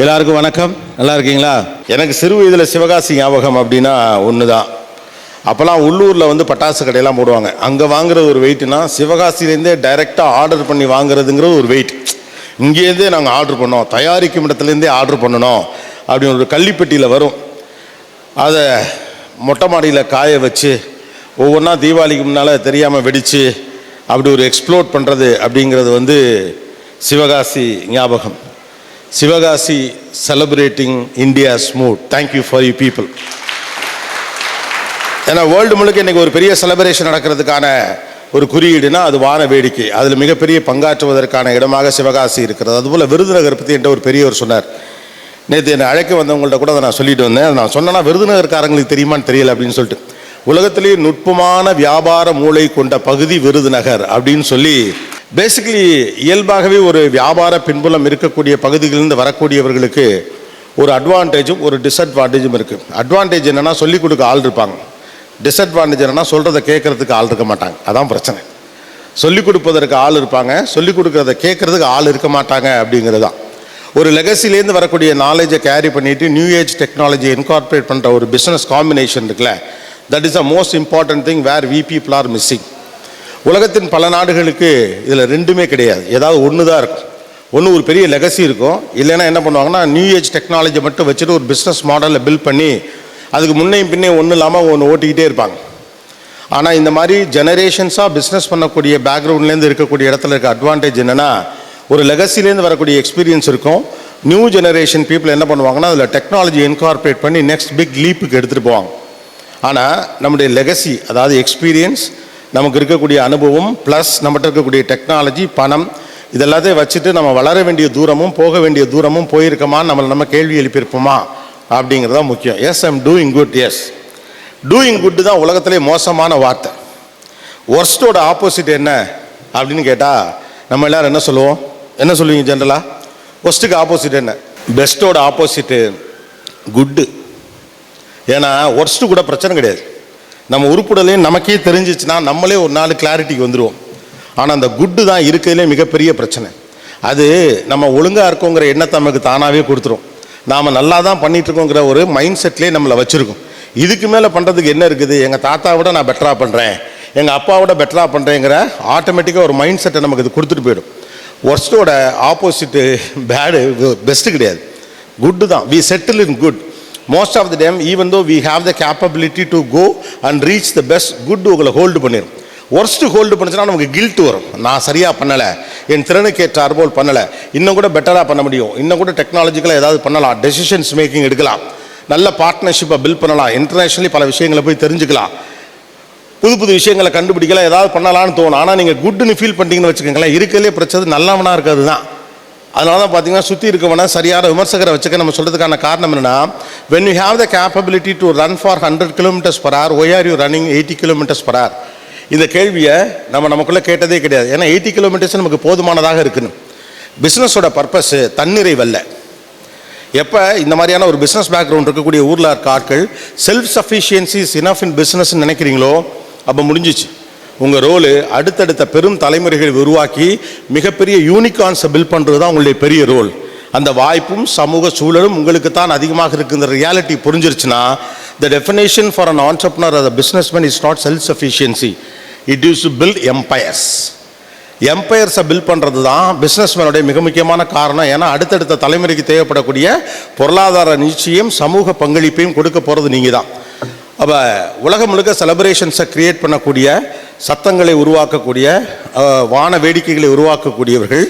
எல்லாருக்கும் வணக்கம். நல்லா இருக்கீங்களா? எனக்கு சிறு வயதில் சிவகாசி ஞாபகம் அப்படின்னா ஒன்று தான். அப்போல்லாம் உள்ளூரில் பட்டாசு கடையெல்லாம் போடுவாங்க. அங்கே வாங்குற ஒரு வெயிட்னா சிவகாசிலேருந்தே டைரெக்டாக ஆர்டர் பண்ணி வாங்குறதுங்கிறது ஒரு வெயிட். இங்கேருந்தே நாங்கள் ஆர்டர் பண்ணோம், தயாரிக்கும் இடத்துலேருந்தே ஆர்டர் பண்ணணும் அப்படின்னு ஒரு கள்ளிப்பட்டியில் வரும். அதை மொட்டை மாடியில் காய வச்சு ஒவ்வொன்றா தீபாவளிக்கு முன்னால் தெரியாமல் வெடித்து அப்படி ஒரு எக்ஸ்ப்ளோட் பண்ணுறது அப்படிங்கிறது சிவகாசி ஞாபகம். Sivakasi celebrating India's mood. Thank you for you people. ஏன்னா வேர்ல்டு முழுக்க இன்றைக்கி ஒரு பெரிய செலிப்ரேஷன் நடக்கிறதுக்கான ஒரு குறியீடுனா அது வான வேடிக்கை. அதில் மிகப்பெரிய பங்காற்றுவதற்கான இடமாக சிவகாசி இருக்கிறது. அதுபோல் விருதுநகர் பற்றி என்ற ஒரு பெரியவர் சொன்னார். நேற்று என்னை அழைக்க வந்தவங்கள்ட்ட கூட அதை நான் சொல்லிட்டு வந்தேன். நான் சொன்னேன்னா விருதுநகர்காரங்களுக்கு தெரியுமான்னு தெரியல அப்படின்னு சொல்லிட்டு. உலகத்திலேயே நுட்பமான வியாபார மூளை கொண்ட பகுதி விருதுநகர் அப்படின்னு சொல்லி பேசிக்கலி இயல்பாகவே ஒரு வியாபார பின்புலம் இருக்கக்கூடிய பகுதிகளிலிருந்து வரக்கூடியவர்களுக்கு ஒரு அட்வான்டேஜும் ஒரு டிஸ்அட்வான்டேஜும் இருக்குது. அட்வான்டேஜ் என்னென்னா சொல்லிக் கொடுக்க ஆள் இருப்பாங்க. டிஸ்அட்வான்டேஜ் என்னென்னா சொல்கிறத கேட்குறதுக்கு ஆள் இருக்க மாட்டாங்க. அதான் பிரச்சனை. சொல்லிக் கொடுப்பதற்கு ஆள் இருப்பாங்க, சொல்லிக் கொடுக்குறத கேட்குறதுக்கு ஆள் இருக்க மாட்டாங்க அப்படிங்கிறது தான். ஒரு லெகசிலேருந்து வரக்கூடிய நாலேஜை கேரி பண்ணிவிட்டு நியூ ஏஜ் டெக்னாலஜியை இன்கார்பரேட் பண்ணுற ஒரு பிஸ்னஸ் காம்பினேஷன் இருக்குல்ல, that is the most important thing where we people are missing. உலகத்தின் பல நாடுகளுக்கு இதில் ரெண்டுமே கிடையாது. ஏதாவது ஒன்று தான் இருக்கும். ஒன்று ஒரு பெரிய லெகசி இருக்கும், இல்லைன்னா என்ன பண்ணுவாங்கன்னா நியூ ஏஜ் டெக்னாலஜி மட்டும் வச்சுட்டு ஒரு பிஸ்னஸ் மாடலில் பில்ட் பண்ணி அதுக்கு முன்னையும் பின்னே ஒன்றும் இல்லாமல் ஒன்று ஓட்டிக்கிட்டே இருப்பாங்க. ஆனால் இந்த மாதிரி ஜெனரேஷன்ஸாக பிஸ்னஸ் பண்ணக்கூடிய பேக்ரவுண்ட்லேருந்து இருக்கக்கூடிய இடத்துல இருக்க அட்வான்டேஜ் என்னென்னா ஒரு லெகசிலேருந்து வரக்கூடிய எக்ஸ்பீரியன்ஸ் இருக்கும். நியூ ஜெனரேஷன் பீப்புள் என்ன பண்ணுவாங்கன்னா அதில் டெக்னாலஜி இன்கார்பரேட் பண்ணி நெக்ஸ்ட் பிக் லீப்புக்கு எடுத்துகிட்டு போவாங்க. ஆனால் நம்முடைய லெகசி, அதாவது எக்ஸ்பீரியன்ஸ், நமக்கு இருக்கக்கூடிய அனுபவம் ப்ளஸ் நம்மகிட்ட இருக்கக்கூடிய டெக்னாலஜி, பணம், இதெல்லாத்தையும் வச்சுட்டு நம்ம வளர வேண்டிய தூரமும் போக வேண்டிய தூரமும் போயிருக்கோமான்னு நம்ம கேள்வி எழுப்பியிருப்போமா அப்படிங்கிறது தான் முக்கியம். Yes, I'm doing good. Yes, doing good தான் உலகத்திலே மோசமான வார்த்தை. ஒர்ஸ்டோட ஆப்போசிட் என்ன அப்படின்னு கேட்டால் நம்ம எல்லோரும் என்ன சொல்லுவோம்? என்ன சொல்லுவீங்க ஜென்ரலாக? ஒர்ஸ்ட்டுக்கு ஆப்போசிட் என்ன? பெஸ்ட்டோட ஆப்போசிட்டு குட்டு. ஏன்னா ஒர்ஸ்ட்டு கூட பிரச்சனை கிடையாது. நம்ம உருப்புடலையும் நமக்கே தெரிஞ்சிச்சுன்னா நம்மளே ஒரு நாள் கிளாரிட்டிக்கு வந்துடுவோம். ஆனால் அந்த குட்டு தான் இருக்கிறதுலே மிகப்பெரிய பிரச்சனை. அது நம்ம ஒழுங்காக இருக்கோங்கிற எண்ணத்தை நமக்கு தானாகவே கொடுத்துரும். நாம் நல்லா தான் பண்ணிகிட்ருக்கோங்கிற ஒரு மைண்ட் செட்லேயே நம்மளை வச்சுருக்கோம். இதுக்கு மேலே பண்ணுறதுக்கு என்ன இருக்குது? எங்கள் தாத்தாவோட நான் பெட்டராக பண்ணுறேன், எங்கள் அப்பாவோட பெட்டராக பண்ணுறேங்கிற ஆட்டோமேட்டிக்காக ஒரு மைண்ட் செட்டை நமக்கு இது கொடுத்துட்டு போயிடும். ஒர்ஸ்ட்டோட ஆப்போசிட்டு பேடு, பெஸ்ட்டு கிடையாது, குட்டு தான். We settle in good. Most of the time, even though we have the capability to go and reach the best, good உங்களை ஹோல்டு பண்ணிடும். ஒர்ஸ்ட்டு ஹோல்டு பண்ணிச்சுன்னா நமக்கு கில்ட் வரும். நான் சரியாக பண்ணலை, என் திறனுக்கு ஏற்றாற்போல் பண்ணலை, இன்னும் கூட பெட்டராக பண்ண முடியும், இன்னும் கூட டெக்னாலஜிக்கலாக ஏதாவது பண்ணலாம், டெசிஷன்ஸ் மேக்கிங் எடுக்கலாம், நல்ல பார்ட்னர்ஷிப்பை பில்ட் பண்ணலாம், இன்டர்நேஷ்னலி பல விஷயங்களை போய் தெரிஞ்சுக்கலாம், புது புது விஷயங்களை கண்டுபிடிக்கலாம், ஏதாவது பண்ணலான்னு தோணும். ஆனால் நீங்கள் குட்டுன்னு ஃபீல் பண்ணிட்டீங்கன்னு வச்சுக்கோங்களேன், இருக்கிறதுலே பிரச்சனை நல்லவனாக இருக்கிறது தான். அதனால தான் பார்த்தீங்கன்னா சுற்றி இருக்கவனா சரியான விமர்சகரை வச்சுக்க நம்ம சொல்கிறதுக்கான காரணம் என்னென்னா, when you have the capability to run for 100 km/h, why are you running 80 km/h? இந்த கேள்வியை நமக்குள்ளே கேட்டதே கிடையாது. ஏன்னா 80 km நமக்கு போதுமானதாக இருக்குன்னு. பிஸ்னஸோட பர்பஸ்ஸு தன்னிறைவல்ல. எப்போ இந்த மாதிரியான ஒரு பிஸ்னஸ் பேக்ரவுண்ட் இருக்கக்கூடிய ஊரில் இருக்க ஆட்கள் செல்ஃப் சஃபிஷியன்சி இஸ் இனஃப் இன் பிஸ்னஸ்ன்னு நினைக்கிறீங்களோ அப்போ முடிஞ்சிச்சு. உங்கள் ரோலு அடுத்தடுத்த பெரும் தலைமுறைகளை உருவாக்கி மிகப்பெரிய யூனிகார்ன்ஸை பில்ட் பண்ணுறது தான் உங்களுடைய பெரிய ரோல். அந்த வாய்ப்பும் சமூக சூழலும் உங்களுக்கு தான் அதிகமாக இருக்குங்கிற ரியாலிட்டி புரிஞ்சிருச்சுன்னா, the definition for an entrepreneur or a businessman is not self sufficiency, it is to build empires. எம்பயர்ஸை பில்ட் பண்ணுறது தான் பிஸ்னஸ்மேனுடைய மிக முக்கியமான காரணம். ஏன்னா அடுத்தடுத்த தலைமுறைக்கு தேவைப்படக்கூடிய பொருளாதார நிச்சயம், சமூக பங்களிப்பையும் கொடுக்க போகிறது நீங்கள் தான். அப்போ உலகம் முழுக்க செலிப்ரேஷன்ஸை க்ரியேட் பண்ணக்கூடிய, சத்தங்களை உருவாக்கக்கூடிய, வான வேடிக்கைகளை உருவாக்கக்கூடியவர்கள்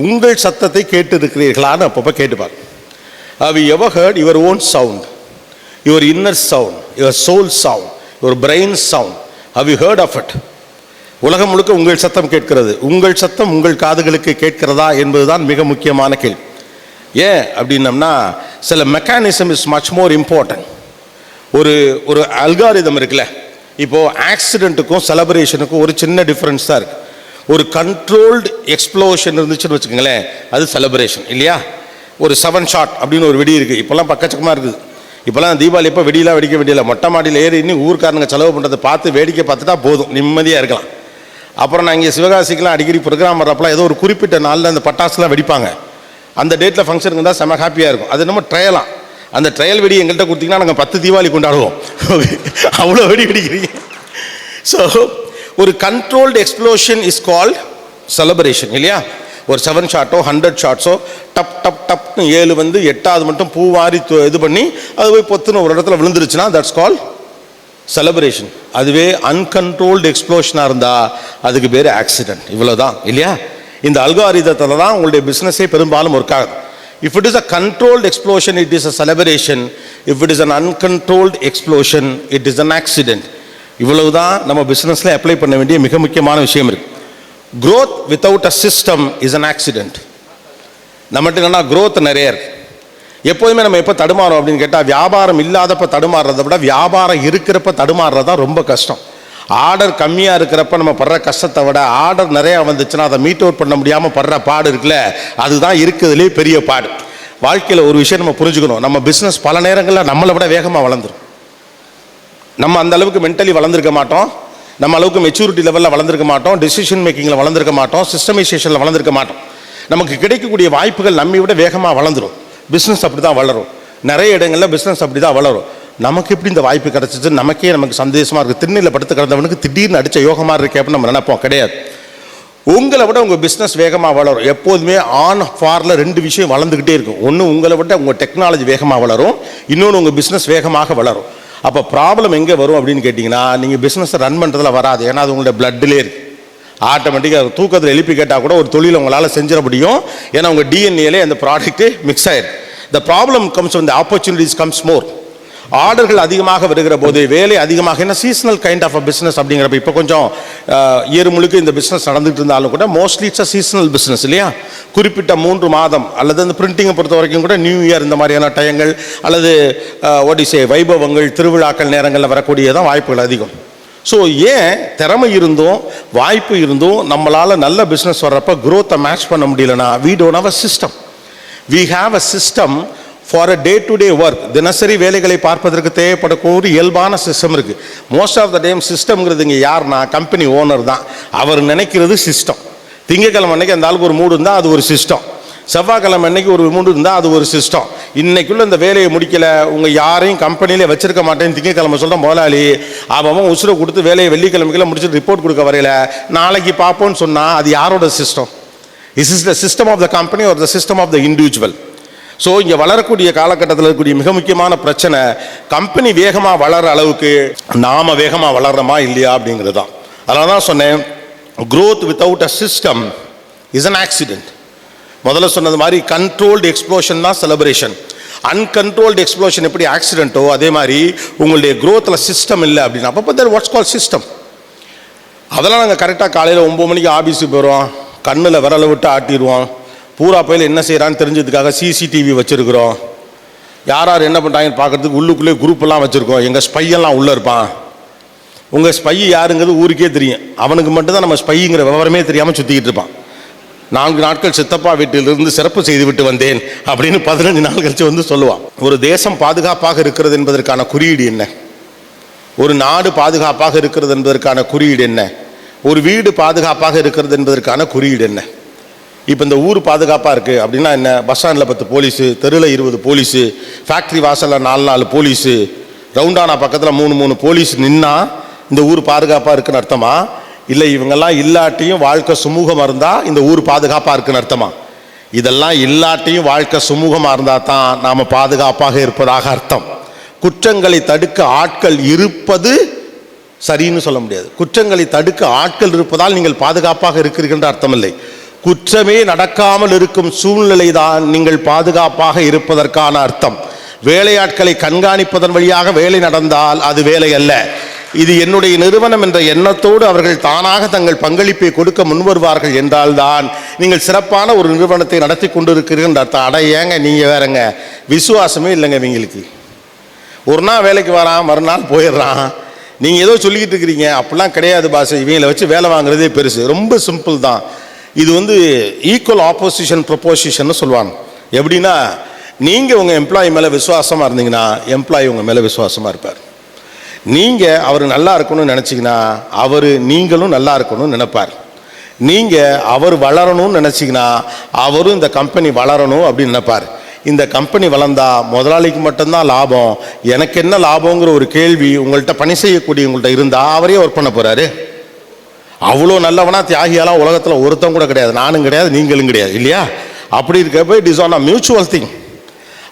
உங்கள் சத்தத்தை கேட்டு இருக்கிறீர்களான்னு அப்பப்போ கேட்டுப்பார். have you ever heard your own sound, your inner sound, your soul sound, your brain sound? have you heard of it? உலகம் முழுக்க உங்கள் சத்தம் கேட்கிறது. உங்கள் சத்தம் உங்கள் காதுகளுக்கு கேட்கிறதா என்பதுதான் மிக முக்கியமான கேள்வி. ஏன் அப்படின்னம்னா, சில mechanism is much more important. ஒரு அல்காரிதம் இருக்குல்ல, இப்போது ஆக்சிடெண்ட்டுக்கும் செலிப்ரேஷனுக்கும் ஒரு சின்ன டிஃப்ரென்ஸ் தான் இருக்குது. ஒரு கண்ட்ரோல்டு எக்ஸ்ப்ளோஷன் இருந்துச்சுன்னு வச்சுக்கோங்களேன், அது செலிப்ரேஷன் இல்லையா? ஒரு 7 ஷாட் அப்படின்னு ஒரு வெடி இருக்குது. இப்போல்லாம் பக்கச்சக்கமாக இருக்குது. இப்போல்லாம் தீபாவளி எப்போ வெடியெலாம் வெடிக்க வேண்டியதில்லை, மொட்டை மாடியில் ஏறி இன்னும் ஊருக்காரங்க செலவு பண்ணுறதை பார்த்து வேடிக்கை பார்த்துட்டா போதும், நிம்மதியாக இருக்கலாம். அப்புறம் நான் இங்கே சிவகாசிக்கெலாம் அடிக்கடி ப்ரோக்ராம் வர்றப்பெல்லாம் ஏதோ ஒரு குறிப்பிட்ட நாளில் அந்த பட்டாசுலாம் வெடிப்பாங்க. அந்த டேட்டில் ஃபங்க்ஷன் இருந்தால் செம்ம ஹாப்பியாக இருக்கும். அது நம்ம ட்ரையலாம். அந்த ட்ரையல் வெடி எங்கள்கிட்ட கொடுத்தீங்கன்னா நாங்கள் 10 தீபாவளி கொண்டாடுவோம். அவ்வளோ வெடி வெடிக்கிறீங்க. ஸோ ஒரு controlled explosion is called celebration இல்லையா? ஒரு 7 ஷாட்டோ 100 ஷாட்ஸோ டப் டப் டப்னு 7 வந்து 8வது மட்டும் பூவாரி இது பண்ணி அது போய் பொத்துன்னு ஒரு இடத்துல விழுந்துருச்சுன்னா தட்ஸ் கால் செலிப்ரேஷன். அதுவே அன்கண்ட்ரோல்டு எக்ஸ்ப்ளோஷனாக இருந்தால் அதுக்கு பேர் ஆக்சிடென்ட். இவ்வளோதான் இல்லையா? இந்த அல்காரிதத்தில் தான் உங்களுடைய பிஸ்னஸே பெரும்பாலும் ஒர்க் ஆகுது. If it is a controlled explosion, it is a celebration. If it is an uncontrolled explosion, it is an accident. இவ்வளவுதான் நம்ம பிஸ்னஸில் அப்ளை பண்ண வேண்டிய மிக முக்கியமான விஷயம் இருக்கு. Growth without a system is an accident. நம்மகிட்ட என்னன்னா growth நிறைய இருக்கு. எப்போதுமே நம்ம எப்போ தடுமாறும் அப்படின்னு கேட்டால், வியாபாரம் இல்லாதப்ப தடுமாறுறதை விட வியாபாரம் இருக்கிறப்ப தடுமாறுறது தான் ரொம்ப கஷ்டம். ஆர்டர் கம்மியாக இருக்கிறப்ப நம்ம படுற கஷ்டத்தை விட ஆர்டர் நிறையா வந்துச்சுன்னா அதை மீட் அவுட் பண்ண முடியாமல் படுற பாடு இருக்குல்ல, அதுதான் இருக்கிறதுலே பெரிய பாடு. வாழ்க்கையில் ஒரு விஷயம் நம்ம புரிஞ்சுக்கணும். நம்ம பிஸ்னஸ் பல நேரங்களில் நம்மளை விட வேகமாக வளர்ந்துடும். நம்ம அந்த அளவுக்கு மென்டலி வளர்ந்துருக்க மாட்டோம், நம்ம அளவுக்கு மெச்சூரிட்டி லெவலில் வளர்ந்துருக்க மாட்டோம், டெசிஷன் மேக்கிங்கில் வளர்ந்துருக்க மாட்டோம், சிஸ்டமைசேஷனில் வளர்ந்துருக்க மாட்டோம். நமக்கு கிடைக்கக்கூடிய வாய்ப்புகள் நம்மை விட வேகமாக வளர்ந்துடும். பிஸ்னஸ் அப்படி தான் வளரும். நிறைய இடங்களில் பிஸ்னஸ் அப்படி தான் வளரும். நமக்கு எப்படி இந்த வாய்ப்பு கிடச்சிச்சு, நமக்கு சந்தேகமாக இருக்குது. திண்ணையில் படுத்து கிடந்தவனுக்கு திடீர்னு அடித்த யோகமாக இருக்கே அப்படின்னு நம்ம நினைப்போம். கிடையாது. உங்களை விட உங்கள் பிஸ்னஸ் வேகமாக வளரும். எப்போதுமே ஆன் ஃபாரில் 2 விஷயம் வளர்ந்துக்கிட்டே இருக்கும். ஒன்று உங்களை விட உங்கள் டெக்னாலஜி வேகமாக வளரும், இன்னொன்று உங்கள் பிஸ்னஸ் வேகமாக வளரும். அப்போ ப்ராப்ளம் எங்கே வரும் அப்படின்னு கேட்டிங்கன்னா, நீங்கள் பிஸ்னஸை ரன் பண்ணுறதுல வராது. ஏன்னா அது உங்களுடைய பிளட்டிலே இருக்குது. ஆட்டோமேட்டிக்காக தூக்கத்தில் எழுப்பி கேட்டால் கூட ஒரு தொழில் உங்களால் செஞ்சிட முடியும். ஏன்னா உங்கள் டிஎன்ஏலே அந்த ப்ராடக்ட்டு மிக்ஸ் ஆயிருக்கு. The problem comes when the opportunities comes more. ஆர்டர்கள் அதிகமாக வருகிற போது, வேலை அதிகமாக, என்ன seasonal kind of a business அப்படிங்கிறப்ப இப்போ கொஞ்சம் இயர் முழுக்க இந்த பிஸ்னஸ் நடந்துகிட்டு இருந்தாலும் கூட mostly it's a seasonal business இல்லையா? குறிப்பிட்ட 3 மாதம் அல்லது அந்த பிரிண்டிங்கை பொறுத்த வரைக்கும் கூட நியூ இயர் இந்த மாதிரியான டயங்கள் அல்லது ஒடிசே வைபவங்கள் திருவிழாக்கள் நேரங்களில் வரக்கூடியதான் வாய்ப்புகள் அதிகம். ஸோ ஏன் திறமை இருந்தும் வாய்ப்பு இருந்தும் நம்மளால் நல்ல பிஸ்னஸ் வர்றப்ப growth-ஐ மேட்ச் பண்ண முடியலன்னா, we don't have a system. We have a system for a day-to-day work. தினசரி வேலைகளை பார்ப்பதற்கு தேவைப்படக்கூடிய இயல்பான சிஸ்டம் இருக்குது. மோஸ்ட் ஆஃப் த டைம் சிஸ்டம்ங்கிறது இங்கே யாருன்னா கம்பெனி ஓனர் தான். அவர் நினைக்கிறது சிஸ்டம். திங்கக்கிழமை அன்னைக்கு அந்த ஆளுக்கு ஒரு மூடு இருந்தால் அது ஒரு சிஸ்டம், செவ்வாய்க்கிழமை அன்னைக்கு ஒரு மூடு இருந்தால் அது ஒரு சிஸ்டம். இன்னைக்குள்ள இந்த வேலையை முடிக்கல, உங்கள் யாரையும் கம்பெனியிலே வச்சிருக்க மாட்டேன்னு திங்கக்கிழமை சொல்கிற முதலாளி அவன் உசுரை கொடுத்து வேலையை வெள்ளிக்கிழமைக்கெல்லாம் முடிச்சுட்டு ரிப்போர்ட் கொடுக்க வரையில நாளைக்கு பார்ப்போன்னு சொன்னால் அது யாரோட system? Is is the system of the company or the system of the individual? So இங்கே வளரக்கூடிய காலகட்டத்தில் இருக்கக்கூடிய மிக முக்கியமான பிரச்சனை, கம்பெனி வேகமாக வளர அளவுக்கு நாம் வேகமாக வளர்றோமா இல்லையா அப்படிங்கிறது தான். அதனால தான் சொன்னேன், growth without a system is an accident. முதல்ல சொன்னது மாதிரி கண்ட்ரோல்டு எக்ஸ்ப்ளோஷன் தான் செலிப்ரேஷன். அன்கண்ட்ரோல்டு எக்ஸ்ப்ளோஷன் எப்படி ஆக்சிடென்ட்டோ அதே மாதிரி உங்களுடைய growthல சிஸ்டம் இல்லை அப்படின்னா அப்போ தான் வாட்ஸ் கால் சிஸ்டம். அதெல்லாம் நாங்கள் கரெக்டாக காலையில் 9 மணிக்கு ஆஃபீஸுக்கு போயிடுவோம், கண்ணில் விரலை விட்டு ஆட்டிடுவோம், பூரா பையில் என்ன செய்கிறான்னு தெரிஞ்சதுக்காக சிசிடிவி வச்சுருக்குறோம், யார் யார் என்ன பண்ணுறாங்கன்னு பார்க்குறதுக்கு உள்ளுக்குள்ளே குரூப்பெல்லாம் வச்சுருக்கோம், எங்கள் ஸ்பையெல்லாம் உள்ளே இருப்பான். உங்கள் ஸ்பை யாருங்கிறது ஊருக்கே தெரியும், அவனுக்கு மட்டும்தான் நம்ம ஸ்பைங்கிற விவரமே தெரியாமல் சுற்றிக்கிட்டு இருப்பான். 4 நாட்கள் சித்தப்பா வீட்டிலிருந்து சிறப்பு செய்து விட்டு வந்தேன் அப்படின்னு 15 நாள் கழிச்சு வந்து சொல்லுவான். ஒரு தேசம் பாதுகாப்பாக இருக்கிறது என்பதற்கான குறியீடு என்ன? ஒரு நாடு பாதுகாப்பாக இருக்கிறது என்பதற்கான குறியீடு என்ன? ஒரு வீடு பாதுகாப்பாக இருக்கிறது என்பதற்கான குறியீடு என்ன? இப்போ இந்த ஊர் பாதுகாப்பாக இருக்குது அப்படின்னா என்ன? பஸ் ஸ்டாண்டில் 10 போலீஸு, தெருவில் 20 போலீஸு, ஃபேக்ட்ரி வாசலில் 4 போலீஸு, ரவுண்டானா பக்கத்தில் 3 போலீஸ் நின்னா இந்த ஊர் பாதுகாப்பாக இருக்குன்னு அர்த்தமா? இல்லை இவங்கெல்லாம் இல்லாட்டியும் வாழ்க்கை சுமூகமாக இருந்தால் இந்த ஊர் பாதுகாப்பாக இருக்குன்னு அர்த்தமா? இதெல்லாம் இல்லாட்டியும் வாழ்க்கை சுமூகமாக இருந்தால் தான் நாம் பாதுகாப்பாக இருப்பதாக அர்த்தம். குற்றங்களை தடுக்க ஆட்கள் இருப்பது சரின்னு சொல்ல முடியாது. குற்றங்களை தடுக்க ஆட்கள் இருப்பதால் நீங்கள் பாதுகாப்பாக இருக்கிறீர்கள் என்ற அர்த்தம் இல்லை. குற்றமே நடக்காமல் இருக்கும் சூழ்நிலை தான் நீங்கள் பாதுகாப்பாக இருப்பதற்கான அர்த்தம். வேலையாட்களை கண்காணிப்பதன் வழியாக வேலை நடந்தால் அது வேலை அல்ல. இது என்னுடைய நிறுவனம் என்ற எண்ணத்தோடு அவர்கள் தானாக தங்கள் பங்களிப்பை கொடுக்க முன்வருவார்கள் என்றால்தான் நீங்கள் சிறப்பான ஒரு நிறுவனத்தை நடத்தி கொண்டிருக்கிறீர்கள் அர்த்தம். அட ஏங்க நீங்கள் வேறங்க, விசுவாசமே இல்லைங்க இவங்களுக்கு. ஒரு நாள் வேலைக்கு வரான், மறுநாள் போயிடுறான். நீங்கள் ஏதோ சொல்லிக்கிட்டு இருக்கிறீங்க, அப்படிலாம் கிடையாது பாஸ். இவங்களை வச்சு வேலை வாங்குறதே பெருசு. ரொம்ப சிம்பிள் தான். இது ஈக்குவல் ஆப்போசிஷன் ப்ரொப்போசிஷன் சொல்லுவாங்க. எப்படின்னா, நீங்கள் உங்கள் எம்ப்ளாயி மேலே விசுவாசமாக இருந்தீங்கன்னா எம்ப்ளாயி உங்கள் மேலே விசுவாசமாக இருப்பார். நீங்கள் அவர் நல்லா இருக்கணும்னு நினச்சிங்கன்னா நீங்களும் நல்லா இருக்கணும்னு நினைப்பார். நீங்கள் அவர் வளரணும்னு நினச்சிங்கன்னா அவரும் இந்த கம்பெனி வளரணும் அப்படின்னு நினைப்பார். இந்த கம்பெனி வளர்ந்தா முதலாளிக்கு மட்டும்தான் லாபம், எனக்கு என்ன லாபங்கிற ஒரு கேள்வி உங்கள்கிட்ட பணி செய்யக்கூடிய உங்கள்கிட்ட இருந்தால் அவரே ஒர்க் பண்ண போகிறாரு. அவ்வளோ நல்லவனா தியாகியாலாம் உலகத்தில் ஒருத்தம் கூட கிடையாது, நானும் கிடையாது, நீங்களும் கிடையாது, இல்லையா? அப்படி இருக்கப்போ it is on a mutual thing.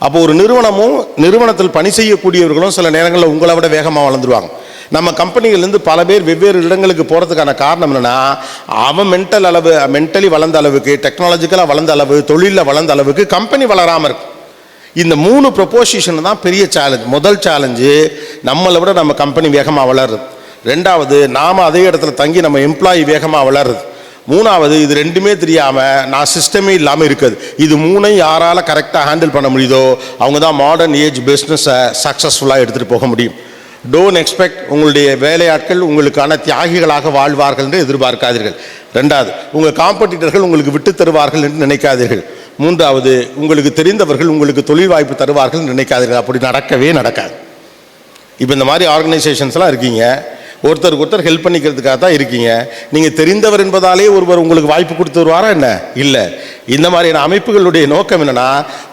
அப்போ ஒரு நிறுவனமும் நிறுவனத்தில் பணி செய்யக்கூடியவர்களும் சில நேரங்களில் உங்களை விட வேகமாக வளர்ந்துருவாங்க. நம்ம கம்பெனிகள்லேருந்து பல பேர் வெவ்வேறு இடங்களுக்கு போகிறதுக்கான காரணம் என்னென்னா, அவன் மென்டலி வளர்ந்த அளவுக்கு, டெக்னாலஜிக்கலாக வளர்ந்த அளவு, தொழிலில் வளர்ந்த அளவுக்கு கம்பெனி வளராமல் இருக்கும். இந்த 3 ப்ரொபோசிஷன் தான் பெரிய சேலஞ்ச். முதல் சேலஞ்சு நம்மளை விட நம்ம கம்பெனி வேகமாக வளருது. ரெண்டாவது, நாம் அதே இடத்துல தங்கி நம்ம எம்ப்ளாயி வேகமாக வளருது. மூணாவது, இது ரெண்டுமே தெரியாமல் நான் சிஸ்டமே இல்லாமல் இருக்குது. இது 3ஐயும் யாரால் கரெக்டாக ஹேண்டில் பண்ண முடியுதோ அவங்க தான் மாடர்ன் ஏஜ் பிஸ்னஸை சக்ஸஸ்ஃபுல்லாக எடுத்துகிட்டு போக முடியும். டோன்ட் எக்ஸ்பெக்ட் உங்களுடைய வேலையாட்கள் உங்களுக்கான தியாகிகளாக வாழ்வார்கள் என்று எதிர்பார்க்காதீர்கள். ரெண்டாவது, உங்கள் காம்படிட்டர்கள் உங்களுக்கு விட்டு தருவார்கள் என்று நினைக்காதீர்கள். மூன்றாவது, உங்களுக்கு தெரிந்தவர்கள் உங்களுக்கு தொழில் வாய்ப்பு தருவார்கள் என்று நினைக்காதீர்கள். அப்படி நடக்கவே நடக்காது. இப்போ இந்த மாதிரி ஆர்கனைசேஷன்ஸ்லாம் இருக்கீங்க, ஒருத்தருக்கு ஒருத்தர் ஹெல்ப் பண்ணிக்கிறதுக்காக தான் இருக்கீங்க. நீங்கள் தெரிந்தவர் என்பதாலே ஒருவர் உங்களுக்கு வாய்ப்பு கொடுத்து வருவாரா என்ன? இல்லை. இந்த மாதிரியான அமைப்புகளுடைய நோக்கம் என்னென்னா,